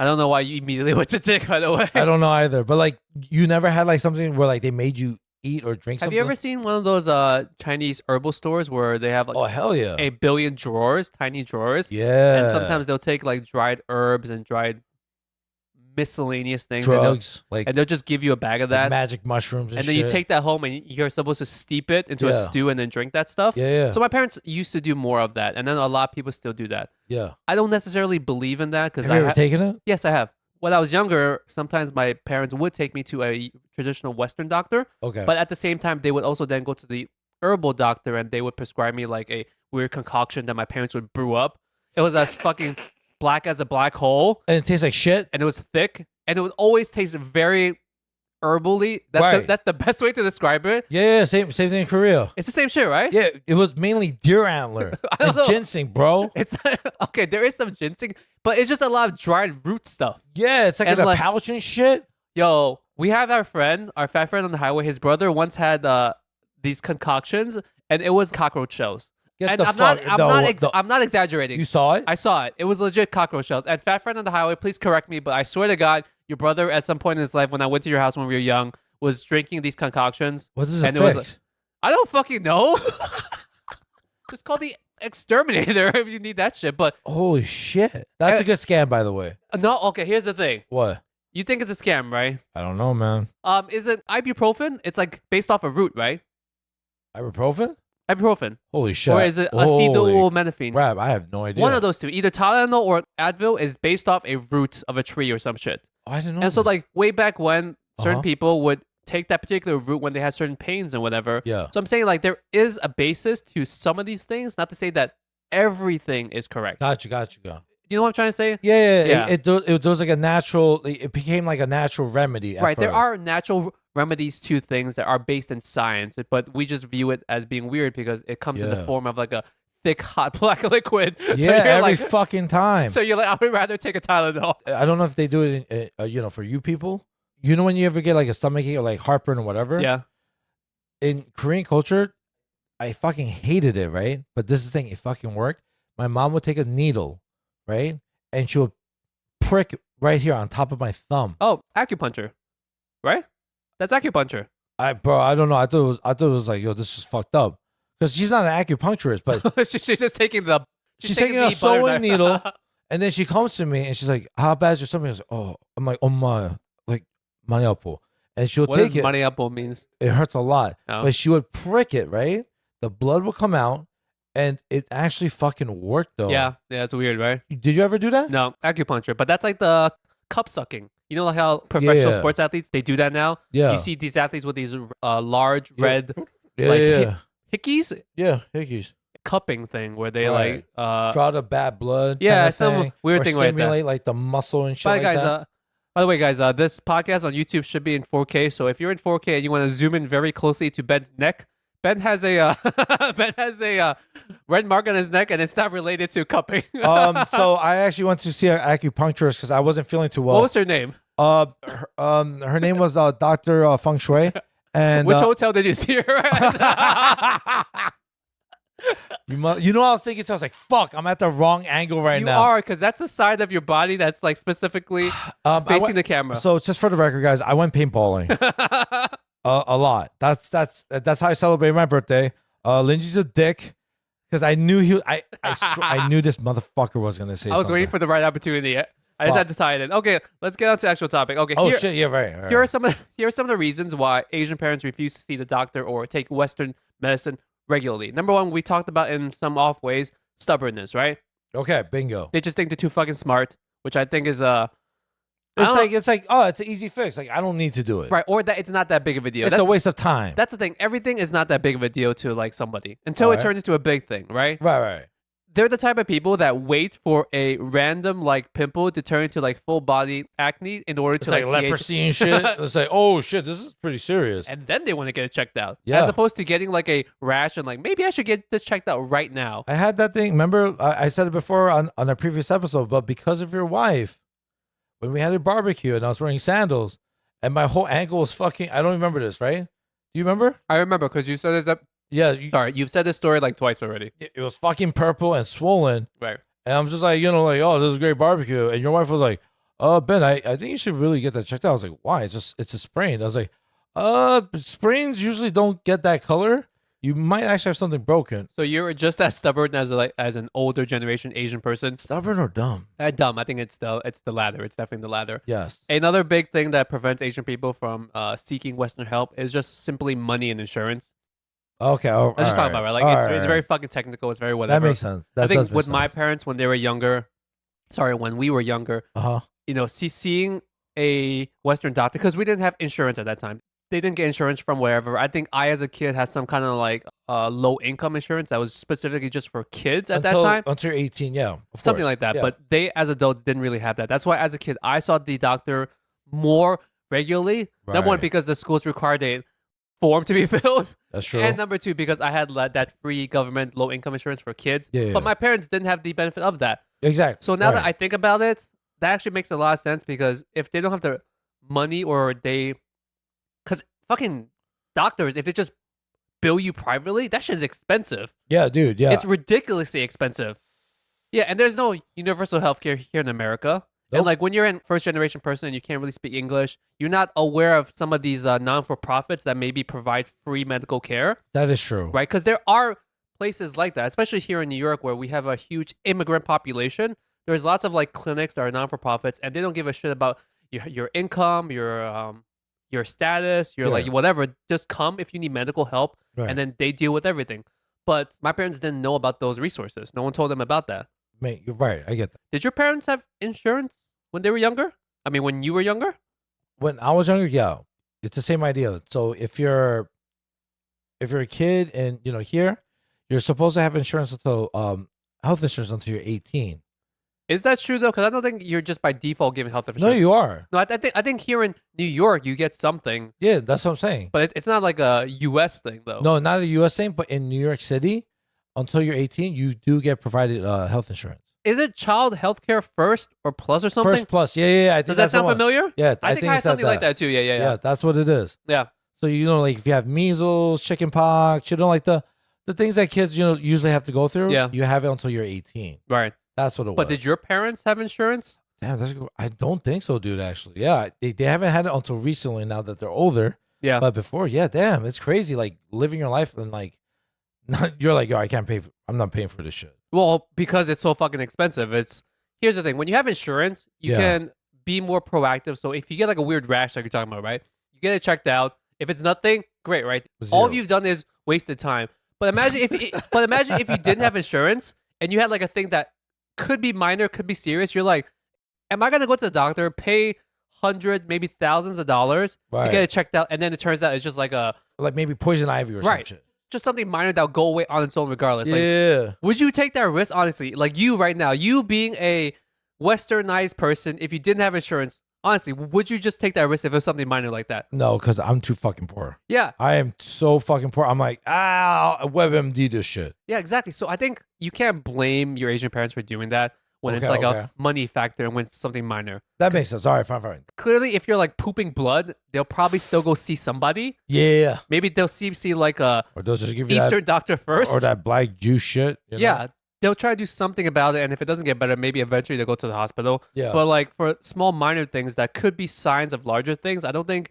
A: I don't know why you immediately went to dick, by the way.
B: I don't know either. But like you never had like something where like they made you eat or drink something?
A: Have you ever seen one of those Chinese herbal stores where they have like
B: oh hell yeah,
A: 1 billion drawers, tiny drawers?
B: Yeah.
A: And sometimes they'll take like dried herbs and dried miscellaneous things,
B: drugs,
A: and they'll just give you a bag of that,
B: like magic mushrooms, and
A: then you take that home and you're supposed to steep it into a stew and then drink that stuff.
B: Yeah.
A: So my parents used to do more of that, and then a lot of people still do that.
B: Yeah.
A: I don't necessarily believe in that because
B: have you ever taken it?
A: Yes, I have. When I was younger, sometimes my parents would take me to a traditional Western doctor.
B: Okay.
A: But at the same time, they would also then go to the herbal doctor and they would prescribe me like a weird concoction that my parents would brew up. It was as fucking black as a black hole.
B: And it tastes like shit.
A: And it was thick. And it would always taste very herbally. That's the best way to describe it.
B: Yeah, same thing in Korea.
A: It's the same shit, right?
B: Yeah, it was mainly deer antler and ginseng, bro.
A: It's okay. There is some ginseng, but it's just a lot of dried root stuff.
B: Yeah, it's like in a pouch and shit.
A: Yo, we have our fat friend on the highway. His brother once had these concoctions, and it was cockroach shells. And I'm not exaggerating.
B: You saw it?
A: I saw it. It was legit cockroach shells. And fat friend on the highway, please correct me, but I swear to God, your brother at some point in his life, when I went to your house when we were young, was drinking these concoctions.
B: What's this
A: effect? It was I don't fucking know. Just call the exterminator if you need that shit. But
B: holy shit, that's a good scam, by the way.
A: No, okay. Here's the thing.
B: What?
A: You think it's a scam, right?
B: I don't know, man.
A: Is it ibuprofen? It's like based off a root, right?
B: Ibuprofen?
A: Ibuprofen.
B: Holy shit.
A: Or is it acetaminophen?
B: Rab, I have no idea.
A: One of those two. Either Tylenol or Advil is based off a root of a tree or some shit.
B: Oh, I didn't know.
A: And so like way back when certain people would take that particular root when they had certain pains and whatever.
B: Yeah.
A: So I'm saying like there is a basis to some of these things. Not to say that everything is correct.
B: Got you.
A: You know what I'm trying to say?
B: Yeah. It was like a natural. It became like a natural remedy.
A: Right. There are natural remedies to things that are based in science, but we just view it as being weird because it comes in the form of like a thick, hot black liquid.
B: Yeah, every fucking time.
A: So you're like, I would rather take a Tylenol.
B: I don't know if they do it, for you people. You know when you ever get like a stomachache or like heartburn or whatever?
A: Yeah.
B: In Korean culture, I fucking hated it, right? But this is the thing, it fucking worked. My mom would take a needle, right? And she would prick right here on top of my thumb.
A: Oh, acupuncture, right? That's acupuncture.
B: Bro, I don't know. I thought it was like, yo, this is fucked up. Because she's not an acupuncturist, but
A: she's just taking the
B: she's taking a sewing needle, and then she comes to me and she's like, "How bad is your stomach?" I was like, "Oh," I'm like, "Oh my, like maniapo," and she'll take it.
A: What does maniapo means?
B: It hurts a lot,
A: Oh.
B: but she would prick it, right? The blood would come out, and it actually fucking worked though.
A: Yeah, it's weird, right?
B: Did you ever do that?
A: No, acupuncture, but that's like the cup sucking. You know, like how professional sports athletes they do that now.
B: Yeah,
A: you see these athletes with these large red
B: hickeys. Yeah, hickeys.
A: Cupping thing where they
B: draw the bad blood.
A: Yeah, some weird thing like that.
B: Stimulate like the muscle and shit
A: by the way, guys, this podcast on YouTube should be in 4K. So if you're in 4K and you want to zoom in very closely to Ben's neck, Ben has a red mark on his neck, and it's not related to cupping.
B: So I actually went to see an acupuncturist because I wasn't feeling too well.
A: What was her name?
B: Her name was Dr. Feng Shui. And
A: which hotel did you see her at?
B: You know, I was thinking, so I was like, "Fuck, I'm at the wrong angle right now."
A: You are, because that's the side of your body that's like specifically facing the camera.
B: So, just for the record, guys, I went paintballing a lot. That's how I celebrate my birthday. Lingjie's a dick because I knew I knew this motherfucker was gonna say.
A: I was
B: something.
A: waiting for the right opportunity. I just had to tie it in. Okay, let's get on to the actual topic. Okay.
B: Oh shit! Yeah, right.
A: Here are some of the reasons why Asian parents refuse to see the doctor or take Western medicine regularly. Number one, we talked about in some off ways, stubbornness, right?
B: Okay, bingo.
A: They just think they're too fucking smart, which I think is
B: it's like oh, it's an easy fix. Like I don't need to do it.
A: Right, or that it's not that big of a deal.
B: It's a waste of time.
A: That's the thing. Everything is not that big of a deal to like somebody until it turns into a big thing, right?
B: Right.
A: They're the type of people that wait for a random like pimple to turn into like full body acne in order to
B: like leprosy and shit. It's like, oh shit, this is pretty serious.
A: And then they want to get it checked out.
B: Yeah.
A: As opposed to getting like a rash and like, maybe I should get this checked out right now.
B: I had that thing. Remember, I said it before on a previous episode, but because of your wife, when we had a barbecue and I was wearing sandals and my whole ankle was fucking, I don't remember this, right? Do you remember?
A: I remember because you said this up.
B: Yeah.
A: Sorry, you've said this story like twice already.
B: It was fucking purple and swollen.
A: Right.
B: And I'm just like, oh, this is a great barbecue. And your wife was like, Ben, I think you should really get that checked out. I was like, why? It's a sprain. I was like, sprains usually don't get that color. You might actually have something broken.
A: So you're just as stubborn as an older generation Asian person.
B: Stubborn or dumb?
A: Dumb. I think it's the latter. It's definitely the latter.
B: Yes.
A: Another big thing that prevents Asian people from seeking Western help is just simply money and insurance.
B: Okay.
A: Let's just talk about it. Like it's very fucking technical. It's very whatever.
B: That makes sense.
A: I think with my parents when they were younger, when we were younger, seeing a Western doctor because we didn't have insurance at that time. They didn't get insurance from wherever. I think I, as a kid, had some kind of like low income insurance that was specifically just for kids at that time.
B: Until you're 18, yeah.
A: Something like that. Yeah. But they, as adults, didn't really have that. That's why, as a kid, I saw the doctor more regularly. Right. Number one, because the schools required a form to be filled.
B: That's true.
A: And number two, because I had that free government low income insurance for kids.
B: Yeah.
A: But my parents didn't have the benefit of that.
B: Exactly.
A: So now that I think about it, that actually makes a lot of sense because if they don't have the money or because fucking doctors, if they just bill you privately, that shit is expensive.
B: Yeah, dude. Yeah.
A: It's ridiculously expensive. Yeah, and there's no universal healthcare here in America. Nope. And like when you're a first generation person and you can't really speak English, you're not aware of some of these non-for-profits that maybe provide free medical care.
B: That is true.
A: Right? Because there are places like that, especially here in New York where we have a huge immigrant population. There's lots of like clinics that are non-for-profits and they don't give a shit about your income, your status, like whatever. Just come if you need medical help and then they deal with everything. But my parents didn't know about those resources. No one told them about that.
B: Mate, you're right. I get that.
A: Did your parents have insurance when they were younger? I mean, when you were younger?
B: When I was younger, yeah. It's the same idea. So if you're a kid and here, you're supposed to have insurance until health insurance until you're 18.
A: Is that true though? Because I don't think you're just by default giving health
B: No,
A: insurance.
B: you are.
A: No, I think here in New York you get something,
B: Yeah, that's what I'm saying.
A: but it's not like a U.S. thing though.
B: No, not a U.S. thing, but in New York City, until you're 18, you do get provided health insurance.
A: Is it child healthcare first or plus or something?
B: First plus. Yeah. I think
A: Does that sound familiar?
B: Yeah,
A: I think I had
B: said
A: something like that too. Yeah.
B: Yeah, that's what it is.
A: Yeah.
B: So like if you have measles, chicken pox, like the things that kids usually have to go through.
A: Yeah.
B: You have it until you're 18.
A: Right.
B: That's what it was.
A: But did your parents have insurance?
B: Damn, I don't think so, dude. Actually, yeah, they haven't had it until recently. Now that they're older.
A: Yeah.
B: But before, yeah, damn, it's crazy. Like living your life and like, you're like, yo, I can't pay. I'm not paying for this shit.
A: Well, because it's so fucking expensive. Here's the thing: when you have insurance, you can be more proactive. So if you get like a weird rash, like you're talking about, right? You get it checked out. If it's nothing, great, right?
B: Zero.
A: All you've done is wasted time. But imagine if you didn't have insurance and you had like a thing that could be minor, could be serious. You're like, am I gonna go to the doctor, pay hundreds, maybe thousands of dollars to get it checked out, and then it turns out it's just like
B: maybe poison ivy or some shit.
A: Just something minor that'll go away on its own regardless.
B: Yeah.
A: Like, would you take that risk, honestly? Like you right now, you being a westernized person, if you didn't have insurance, honestly, would you just take that risk if it was something minor like that?
B: No, because I'm too fucking poor.
A: Yeah.
B: I am so fucking poor. I'm like, WebMD this shit.
A: Yeah, exactly. So I think you can't blame your Asian parents for doing that when it's like a money factor and when it's something minor.
B: That makes sense. All right, fine.
A: Clearly, if you're like pooping blood, they'll probably still go see somebody.
B: Yeah.
A: Maybe they'll see like a
B: or they'll just give you
A: Eastern doctor first.
B: Or that black juice shit.
A: Yeah. They'll try to do something about it, and if it doesn't get better, maybe eventually they'll go to the hospital.
B: Yeah.
A: But like for small minor things that could be signs of larger things, I don't think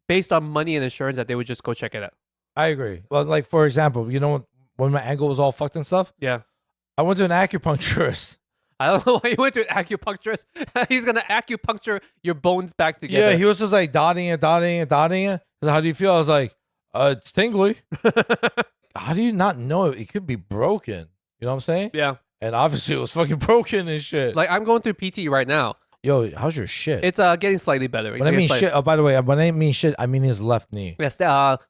A: based on money and insurance that they would just go check it out.
B: I agree. Well, like for example, when my ankle was all fucked and stuff,
A: yeah,
B: I went to an acupuncturist.
A: I don't know why you went to an acupuncturist. He's gonna acupuncture your bones back together.
B: Yeah, he was just like dotting it. How do you feel? I was like, it's tingly. How do you not know it could be broken? You know what I'm saying?
A: Yeah.
B: And obviously it was fucking broken and shit.
A: Like I'm going through PT right now.
B: Yo, how's your shit?
A: It's getting slightly better.
B: When I mean shit, by the way, when I mean shit, I mean his left knee.
A: Yes,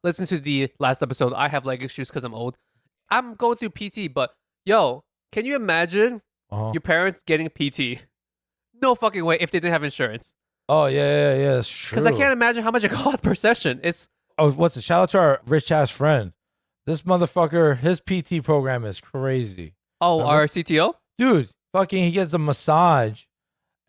A: listen to the last episode. I have leg issues because I'm old. I'm going through PT, but yo, can you imagine your parents getting PT? No fucking way if they didn't have insurance.
B: Oh, yeah, that's true.
A: Because I can't imagine how much it costs per session.
B: What's it? Shout out to our rich ass friend. This motherfucker, his PT program is crazy.
A: Oh, remember? Our CTO?
B: Dude, fucking, he gets a massage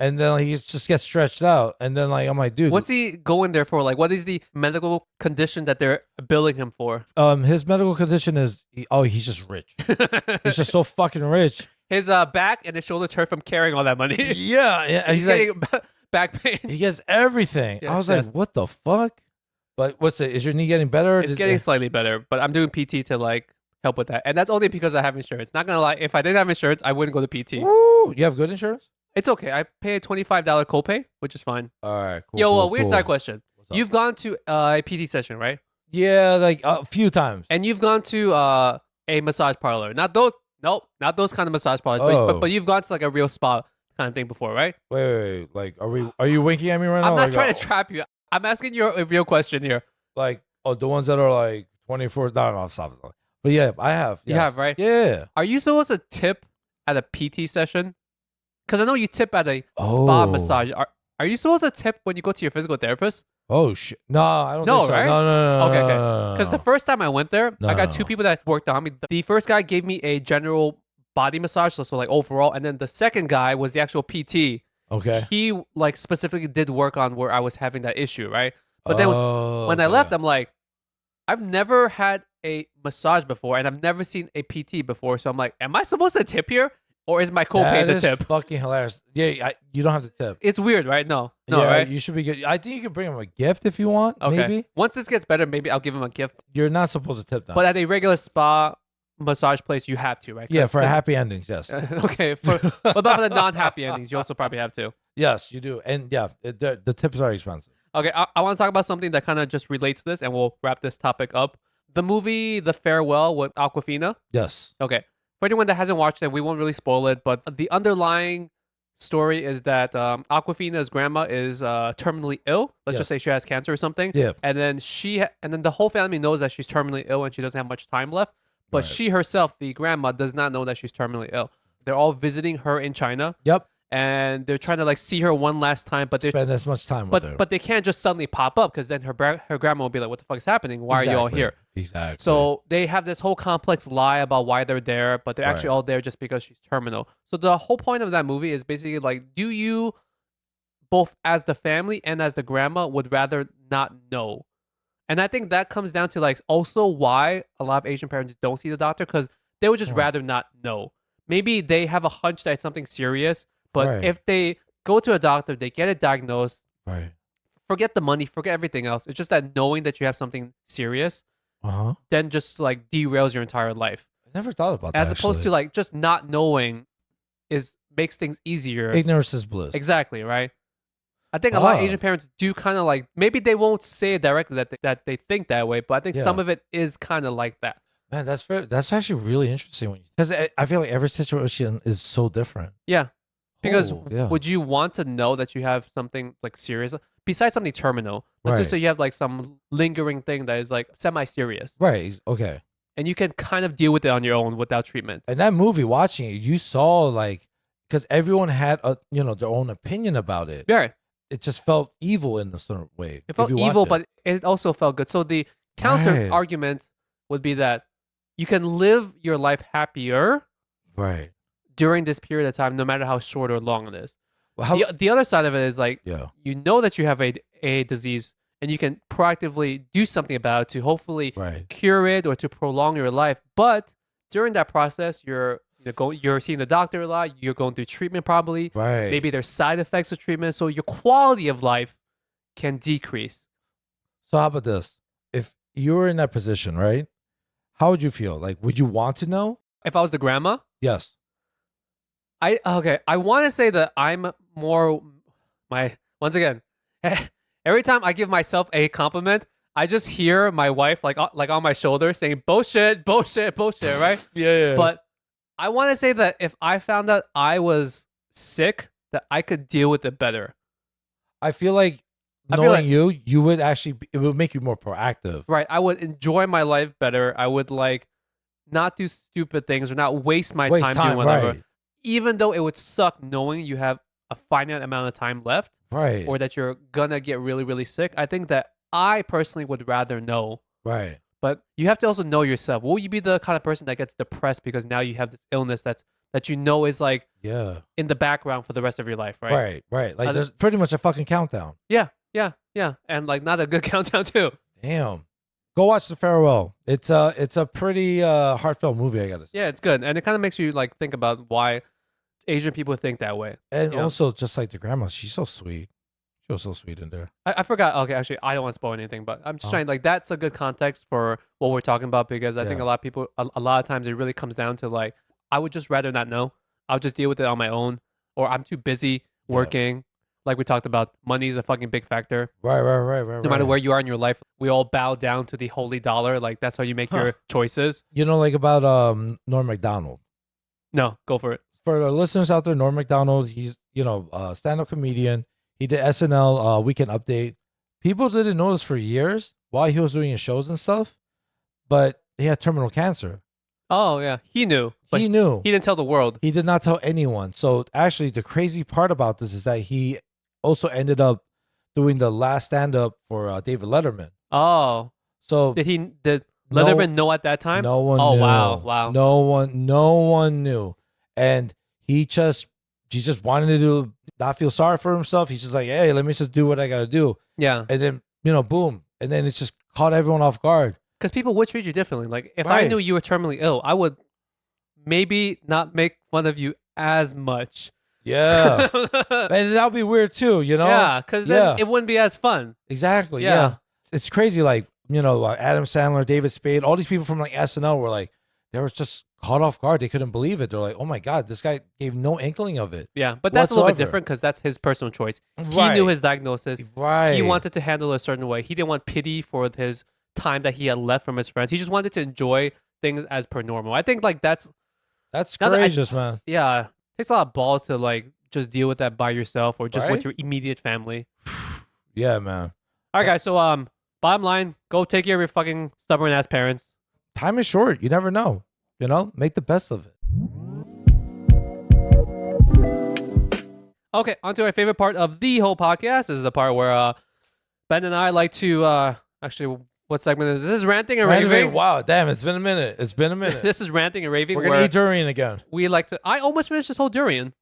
B: and then he just gets stretched out. And then, like, I'm like, dude.
A: What's he going there for? Like, what is the medical condition that they're billing him for?
B: His medical condition is, he's just rich. He's just so fucking rich.
A: His back and his shoulders hurt from carrying all that money.
B: Yeah.
A: He's getting back pain.
B: He gets everything.
A: Yes,
B: I was like, what the fuck? But is your knee getting better?
A: It's getting slightly better, but I'm doing PT to like help with that. And that's only because I have insurance. Not gonna lie, if I didn't have insurance, I wouldn't go to PT.
B: Ooh, you have good insurance?
A: It's okay. I pay a $25 copay, which is fine.
B: All right, cool.
A: Yo,
B: cool,
A: weird
B: cool.
A: Side question. You've gone to a PT session, right?
B: Yeah, like a few times.
A: And you've gone to a massage parlor. Not those kind of massage parlors, but you've gone to like a real spa kind of thing before, right?
B: Wait. Like, are you winking at me right now?
A: I'm not trying to trap you. I'm asking you a real question here.
B: Like, the ones that are like 24. No, stop it. But yeah, I have. Yes.
A: You have, right?
B: Yeah.
A: Are you supposed to tip at a PT session? Because I know you tip at a spa massage. Are you supposed to tip when you go to your physical therapist?
B: Oh shit! No, I don't think so.
A: Right?
B: No.
A: Okay. Because the first time I went there, I got two people that worked on me. The first guy gave me a general body massage, so like overall, and then the second guy was the actual PT.
B: Okay.
A: He like specifically did work on where I was having that issue, right? But then when I left, I'm like, I've never had a massage before, and I've never seen a PT before, so I'm like, am I supposed to tip here? Or is my copay the tip?
B: Fucking hilarious. Yeah, you don't have to tip.
A: It's weird, right? No,
B: right? You should be good. I think you can bring him a gift if you want. Okay. Maybe.
A: Once this gets better, maybe I'll give him a gift.
B: You're not supposed to tip them.
A: But at a regular spa massage place, you have to, right?
B: Yeah, for happy endings, yes.
A: Okay. What about for the non-happy endings? You also probably have to.
B: Yes, you do. And yeah, the tips are expensive.
A: Okay, I want to talk about something that kind of just relates to this, and we'll wrap this topic up. The movie The Farewell with Awkwafina.
B: Yes.
A: Okay. For anyone that hasn't watched it, we won't really spoil it, but the underlying story is that Awkwafina's grandma is terminally ill. Let's just say she has cancer or something.
B: Yeah.
A: And then the whole family knows that she's terminally ill and she doesn't have much time left. But
B: Right.
A: she herself, the grandma, does not know that she's terminally ill. They're all visiting her in China,
B: Yep.
A: and they're trying to like see her one last time, but
B: Spend as much time with her.
A: but they can't just suddenly pop up because then her grandma will be like, "What the fuck is happening? Why are you all here?"
B: Exactly.
A: So they have this whole complex lie about why they're there, but they're actually
B: Right.
A: all there just because she's terminal. So the whole point of that movie is basically like, do you both as the family and as the grandma would rather not know? And I think that comes down to like also why a lot of Asian parents don't see the doctor, because they would just rather not know. Maybe they have a hunch that it's something serious, but
B: Right.
A: if they go to a doctor, they get it diagnosed,
B: Right.
A: forget the money, forget everything else. It's just that knowing that you have something serious then just like derails your entire life.
B: I never thought about that.
A: As opposed to like just not knowing makes things easier.
B: Ignorance is bliss.
A: Exactly, right? I think a lot of Asian parents do kind of like, maybe they won't say it directly that they think that way, but I think some of it is kind of like that.
B: Man, that's actually really interesting because I feel like every situation is so different.
A: Yeah. Because
B: yeah.
A: would you want to know that you have something like serious besides something terminal? Let's just say you have like some lingering thing that is like semi-serious.
B: Right. Okay.
A: And you can kind of deal with it on your own without treatment.
B: And that movie, watching it, you saw like, because everyone had their own opinion about it.
A: Yeah.
B: It just felt evil in a certain way.
A: It felt evil, but it also felt good. So the counter argument would be that you can live your life happier during this period of time, no matter how short or long it is. Well, the other side of it is like, you know that you have a disease and you can proactively do something about it to hopefully cure it or to prolong your life. But during that process, you're seeing the doctor a lot. You're going through treatment probably. Maybe there's side effects of treatment. So your quality of life can decrease.
B: So how about this? If you were in that position, right? How would you feel? Like, would you want to know?
A: If I was the grandma?
B: Yes.
A: I want to say that I'm more once again, every time I give myself a compliment, I just hear my wife like on my shoulder saying bullshit, bullshit, bullshit, right?
B: Yeah.
A: But I want to say that if I found out I was sick, that I could deal with it better.
B: I feel like knowing you would actually, it would make you more proactive.
A: Right. I would enjoy my life better. I would like not do stupid things or not waste my time doing whatever.
B: Right.
A: Even though it would suck knowing you have a finite amount of time left.
B: Right.
A: Or that you're gonna get really, really sick. I think that I personally would rather know.
B: Right.
A: But you have to also know yourself. Will you be the kind of person that gets depressed because now you have this illness that you know is like in the background for the rest of your life, right?
B: Right. Like there's pretty much a fucking countdown.
A: Yeah. And like not a good countdown too.
B: Damn. Go watch The Farewell. It's a pretty heartfelt movie, I gotta say.
A: Yeah, it's good. And it kind of makes you like think about why Asian people think that way.
B: And also just like the grandma, she's so sweet. She was so sweet in there.
A: I forgot. Okay, actually, I don't want to spoil anything, but I'm just trying like that's a good context for what we're talking about because I think a lot of people, a lot of times it really comes down to like, I would just rather not know. I'll just deal with it on my own, or I'm too busy working. Like we talked about, money is a fucking big factor.
B: Right.
A: No matter where you are in your life, we all bow down to the holy dollar. Like that's how you make your choices.
B: You know, like about Norm Macdonald.
A: No, go for it.
B: For the listeners out there, Norm Macdonald, he's stand-up comedian. He did SNL Weekend Update. People didn't notice for years while he was doing his shows and stuff, but he had terminal cancer.
A: Oh yeah, he knew. But
B: he knew.
A: He didn't tell the world.
B: He did not tell anyone. So actually, the crazy part about this is that he also ended up doing the last stand-up for David Letterman.
A: Oh,
B: so
A: did Letterman know at that time?
B: No one.
A: Oh
B: knew.
A: Wow.
B: No one knew, and he just wanted to not feel sorry for himself. He's just like, hey, let me just do what I gotta do.
A: Yeah.
B: And then boom, and then it's just caught everyone off guard.
A: Because people would treat you differently. Like if I knew you were terminally ill, I would maybe not make fun of you as much.
B: Yeah. And that'd be weird too,
A: Yeah, because then it wouldn't be as fun.
B: Exactly. Yeah. It's crazy. Like, Adam Sandler, David Spade, all these people from like SNL were like, they were just caught off guard. They couldn't believe it. They're like, oh my God, this guy gave no inkling of it.
A: Yeah, but that's a little bit different because that's his personal choice. He knew his diagnosis.
B: Right.
A: He wanted to handle it a certain way. He didn't want pity for his time that he had left from his friends. He just wanted to enjoy things as per normal. I think like that's
B: courageous, man.
A: Yeah. It takes a lot of balls to like just deal with that by yourself or just with your immediate family.
B: Yeah, man.
A: All right, guys. So bottom line, go take care of your fucking stubborn ass parents.
B: time is short. You never know. Make the best of it.
A: Okay, on to our favorite part of the whole podcast. This is the part where Ben and I like to actually, what segment is this? This is ranting and raving.
B: Wow, damn, it's been a minute.
A: This is ranting and raving.
B: We're gonna eat durian again.
A: We like to. I almost finished this whole durian.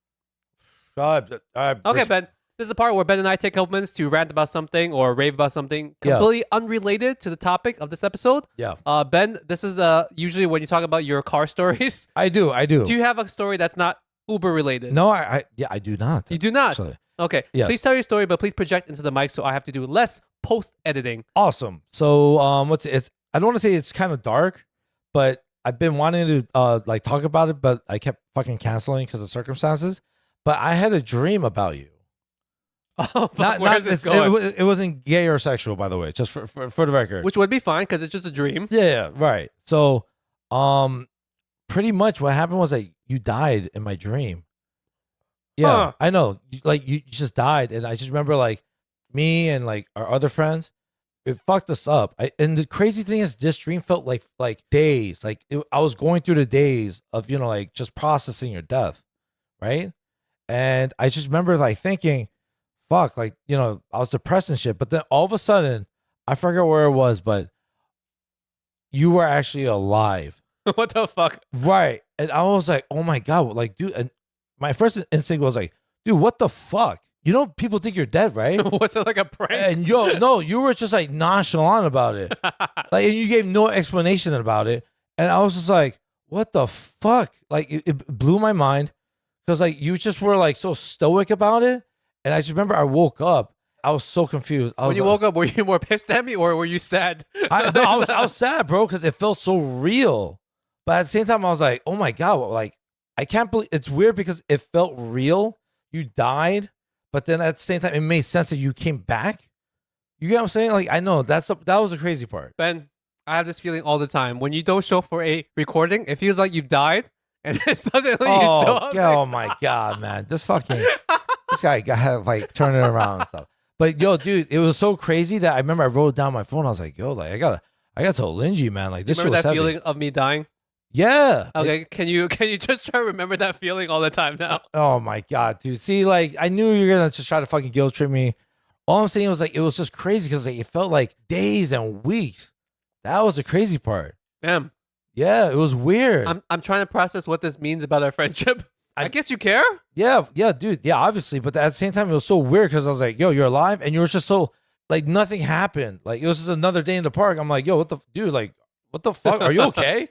B: Okay,
A: Ben. This is the part where Ben and I take a couple minutes to rant about something or rave about something completely unrelated to the topic of this episode.
B: Yeah.
A: Ben, this is usually when you talk about your car stories.
B: I do.
A: Do you have a story that's not Uber related?
B: No, I do not.
A: You do not?
B: Actually.
A: Okay.
B: Yes.
A: Please tell your story, but please project into the mic so I have to do less post-editing.
B: Awesome. So, I don't want to say it's kind of dark, but I've been wanting to talk about it, but I kept fucking canceling because of circumstances. But I had a dream about you.
A: Oh, where is this going?
B: It wasn't gay or sexual, by the way, just for the record.
A: Which would be fine because it's just a dream.
B: Yeah, right. So, pretty much what happened was that you died in my dream. Yeah, I know. You just died, and I just remember me and our other friends. It fucked us up. And the crazy thing is, this dream felt like days. I was going through the days of just processing your death, right? And I just remember thinking, fuck, I was depressed and shit. But then all of a sudden, I forget where it was, but you were actually alive.
A: What the fuck?
B: Right. And I was like, oh my God, dude. And my first instinct was dude, what the fuck? People think you're dead, right?
A: Was it like a prank?
B: And no, you were just nonchalant about it. And you gave no explanation about it. And I was just like, what the fuck? It blew my mind because you just were so stoic about it. And I just remember I woke up. I was so confused.
A: When you woke up, were you more pissed at me or were you sad?
B: I was sad, bro, because it felt so real. But at the same time, I was like, oh my God, I can't believe it's weird because it felt real. You died, but then at the same time, it made sense that you came back. You get what I'm saying? I know that was the crazy part.
A: Ben, I have this feeling all the time. When you don't show up for a recording, it feels like you've died. And then suddenly you show up.
B: Oh my God, man. This guy got turning around and stuff. But yo, dude, it was so crazy that I remember I wrote it down on my phone. I was like, yo, I gotta tell Lingjie, man. This shit was
A: remember that
B: heavy.
A: feeling of me dying?
B: Yeah.
A: Okay, can you just try to remember that feeling all the time now?
B: Oh my God, dude. See, I knew you were gonna just try to fucking guilt trip me. All I'm saying was it was just crazy because it felt like days and weeks. That was the crazy part.
A: Damn.
B: Yeah, it was weird.
A: I'm trying to process what this means about our friendship. I guess you care?
B: Yeah, dude. Yeah, obviously. But at the same time, it was so weird because I was like, yo, you're alive. And you were just so, nothing happened. It was just another day in the park. I'm like, yo, what the fuck? Are you okay?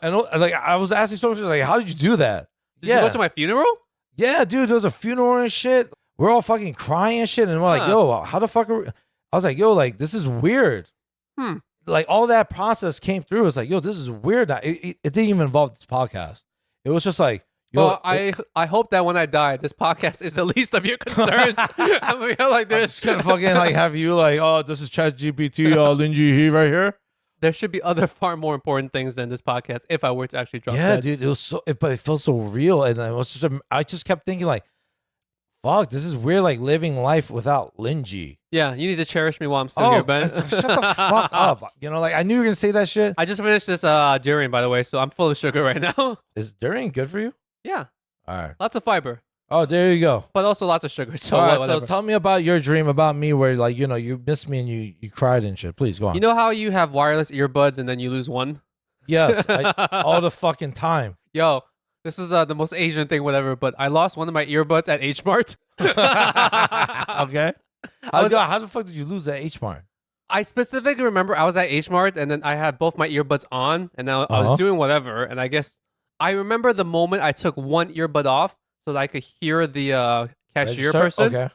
B: And I was asking so much, how did you do that?
A: Did you go to my funeral?
B: Yeah, dude, there was a funeral and shit. We're all fucking crying and shit. And we're like, yo, how the fuck are we? I was like, yo, this is weird. All that process came through. It's yo, this is weird. It didn't even involve this podcast. It was just yo.
A: Well, I hope that when I die, this podcast is the least of your concerns. I feel like
B: I'm just gonna fucking have you oh, this is ChatGPT, Lingjie he right here.
A: There should be other far more important things than this podcast if I were to actually drop
B: Yeah,
A: dead.
B: dude, it was but it felt so real, and I just kept thinking fuck, this is weird, living life without Lingjie.
A: Yeah, you need to cherish me while I'm still here, Ben.
B: Shut the fuck up. I knew you were gonna say that shit.
A: I just finished this durian, by the way, so I'm full of sugar right now.
B: Is durian good for you?
A: Yeah.
B: All right.
A: Lots of fiber.
B: Oh, there you go.
A: But also lots of sugar. So
B: all right,
A: whatever.
B: So tell me about your dream about me where you missed me and you cried and shit. Please go on.
A: You know how you have wireless earbuds and then you lose one?
B: Yes, all the fucking time.
A: Yo, this is the most Asian thing, whatever, but I lost one of my earbuds at H-Mart.
B: Okay. How the fuck did you lose at H-Mart?
A: I specifically remember I was at H-Mart and then I had both my earbuds on and now I was doing whatever. And I guess I remember the moment I took one earbud off so that I could hear the cashier person.
B: Okay.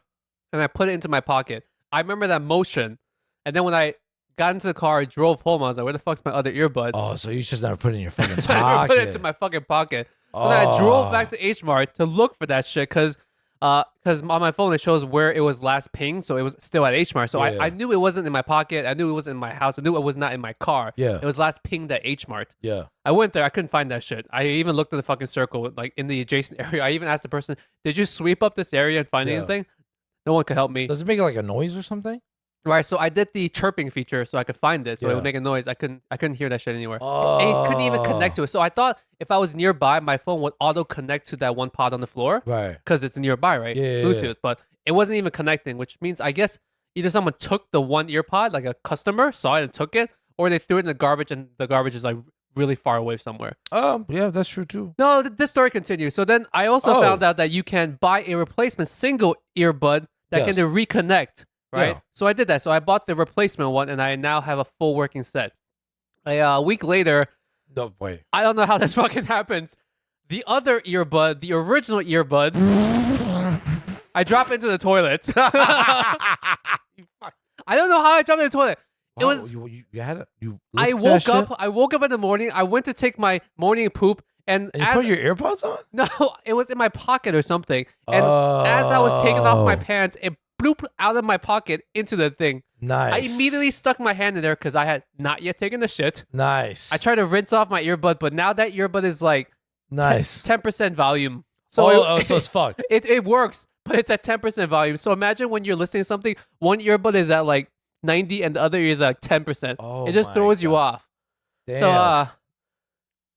A: And I put it into my pocket. I remember that motion. And then when I got into the car, I drove home, I was like, where the fuck's my other earbud?
B: Oh, so you just never put it in your fucking
A: So
B: pocket.
A: I never put it into my fucking pocket. And then I drove back to H-Mart to look for that shit because on my phone it shows where it was last pinged, so it was still at H-Mart. So I knew it wasn't in my pocket. I knew it wasn't in my house. I knew it was not in my car.
B: Yeah.
A: It was last pinged at H-Mart.
B: Yeah.
A: I went there. I couldn't find that shit. I even looked in the fucking circle, in the adjacent area. I even asked the person, did you sweep up this area and find anything? No one could help me.
B: Does it make a noise or something?
A: Right, so I did the chirping feature so I could find it, so it would make a noise. I couldn't hear that shit anywhere. And it couldn't even connect to it. So I thought if I was nearby, my phone would auto connect to that one pod on the floor.
B: Right.
A: Because it's nearby, right? Bluetooth. But it wasn't even connecting, which means I guess either someone took the one ear pod, like a customer saw it and took it, or they threw it in the garbage and the garbage is like really far away somewhere.
B: Yeah, that's true too.
A: No, this story continues. So then I also found out that you can buy a replacement single earbud that can then reconnect. Right, so I did that. So I bought the replacement one, and I now have a full working set. A week later,
B: no way.
A: I don't know how this fucking happens. The other earbud, the original earbud, I drop into the toilet. I don't know how I dropped in the toilet. It was. I woke up in the morning. I went to take my morning poop, and
B: you put your earpods on?
A: No, it was in my pocket or something. And as I was taking off my pants, it bloop out of my pocket into the thing.
B: Nice.
A: I immediately stuck my hand in there because I had not yet taken the shit.
B: Nice.
A: I tried to rinse off my earbud, but now that earbud is like 10% volume.
B: So so it's fucked.
A: It works, but it's at 10% volume. So imagine when you're listening to something, one earbud is at like 90 and the other is at 10%. It just throws you off.
B: Damn.
A: So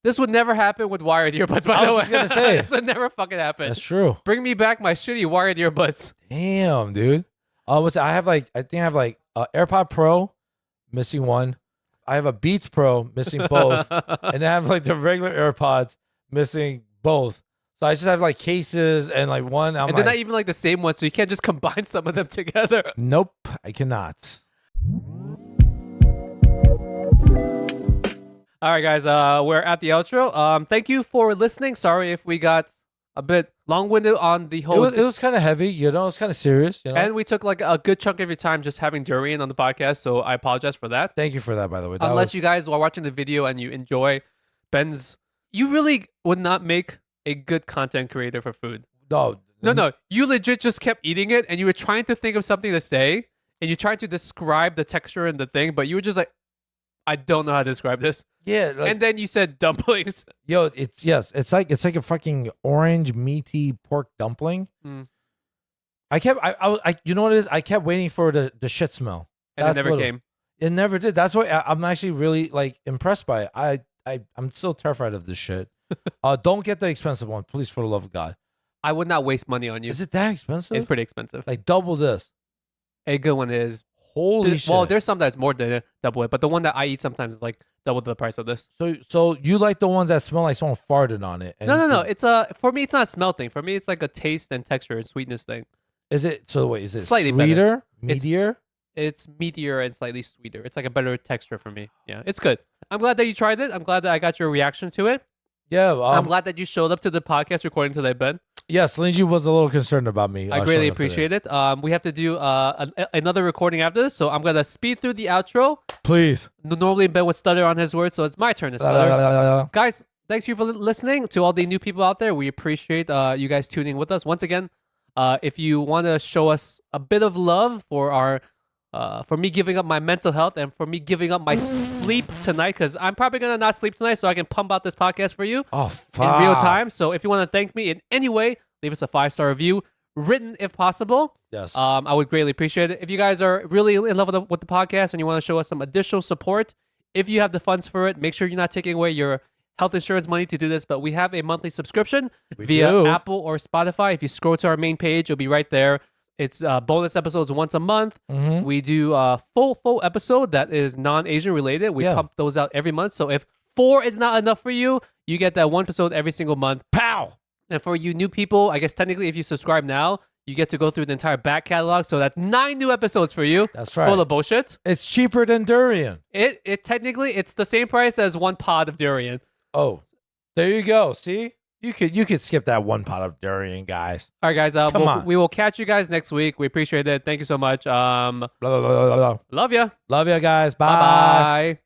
A: this would never happen with wired earbuds, by the way.
B: I was just gonna say.
A: This would never fucking happen.
B: That's true.
A: Bring me back my shitty wired earbuds.
B: Damn, dude. I have AirPod Pro, missing one. I have a Beats Pro, missing both. And I have like the regular AirPods, missing both. So I just have like cases and like one.
A: And they're not even like the same one, so you can't just combine some of them together.
B: Nope, I cannot.
A: All right, guys, we're at the outro. Thank you for listening. Sorry if we got a bit long-winded on the whole.
B: It was kind of heavy, you know. It's kind of serious, you know.
A: And we took like a good chunk of your time just having durian on the podcast, so I apologize for that.
B: Thank you for that, by the way.
A: Unless you guys are watching the video and you enjoy Ben's, you really would not make a good content creator for food.
B: No.
A: You legit just kept eating it, and you were trying to think of something to say, and you tried to describe the texture and the thing, but you were just like, I don't know how to describe this.
B: Yeah,
A: and then you said dumplings.
B: Yo, it's like a fucking orange meaty pork dumpling. I you know what it is? I kept waiting for the shit smell,
A: and it never came.
B: It never did. That's why I'm actually really like impressed by it. I'm still terrified of this shit. Don't get the expensive one, please, for the love of God.
A: I would not waste money on you.
B: Is it that expensive?
A: It's pretty expensive.
B: Like double this.
A: A good one is.
B: Holy shit.
A: Well, there's some that's more than double it, but the one that I eat sometimes is like double the price of this.
B: So you like the ones that smell like someone farted on it?
A: No. It's for me, it's not a smell thing. For me, it's like a taste and texture and sweetness thing.
B: Is it? So wait, is it
A: slightly
B: sweeter, meatier?
A: It's meatier and slightly sweeter. It's like a better texture for me. Yeah, it's good. I'm glad that you tried it. I'm glad that I got your reaction to it.
B: Yeah,
A: I'm glad that you showed up to the podcast recording today, Ben.
B: Yes, Lingjie was a little concerned about me.
A: I greatly appreciate it. We have to do another recording after this, so I'm gonna speed through the outro.
B: Please.
A: Normally Ben would stutter on his words, so it's my turn to stutter. Guys, thanks you for listening. To all the new people out there, we appreciate you guys tuning with us once again. If you want to show us a bit of love for our for me giving up my mental health and for me giving up my sleep tonight, because I'm probably going to not sleep tonight so I can pump out this podcast for you in real time. So if you want to thank me in any way, leave us a 5-star review, written if possible.
B: Yes.
A: I would greatly appreciate it. If you guys are really in love with the podcast and you want to show us some additional support, if you have the funds for it, make sure you're not taking away your health insurance money to do this, but we have a monthly subscription via Apple or Spotify. If you scroll to our main page, it'll be right there. It's bonus episodes once a month. We do a full episode that is non-Asian related. We pump those out every month. So if 4 is not enough for you, you get that one episode every single month. Pow! And for you new people, I guess technically if you subscribe now, you get to go through the entire back catalog. So that's 9 new episodes for you.
B: That's right.
A: Full of bullshit.
B: It's cheaper than durian.
A: It technically, it's the same price as 1 pod of durian.
B: Oh, there you go. See? You could skip that 1 pot of durian, guys.
A: All right, guys. We will catch you guys next week. We appreciate it. Thank you so much. Love ya.
B: Love ya, guys. Bye.
A: Bye.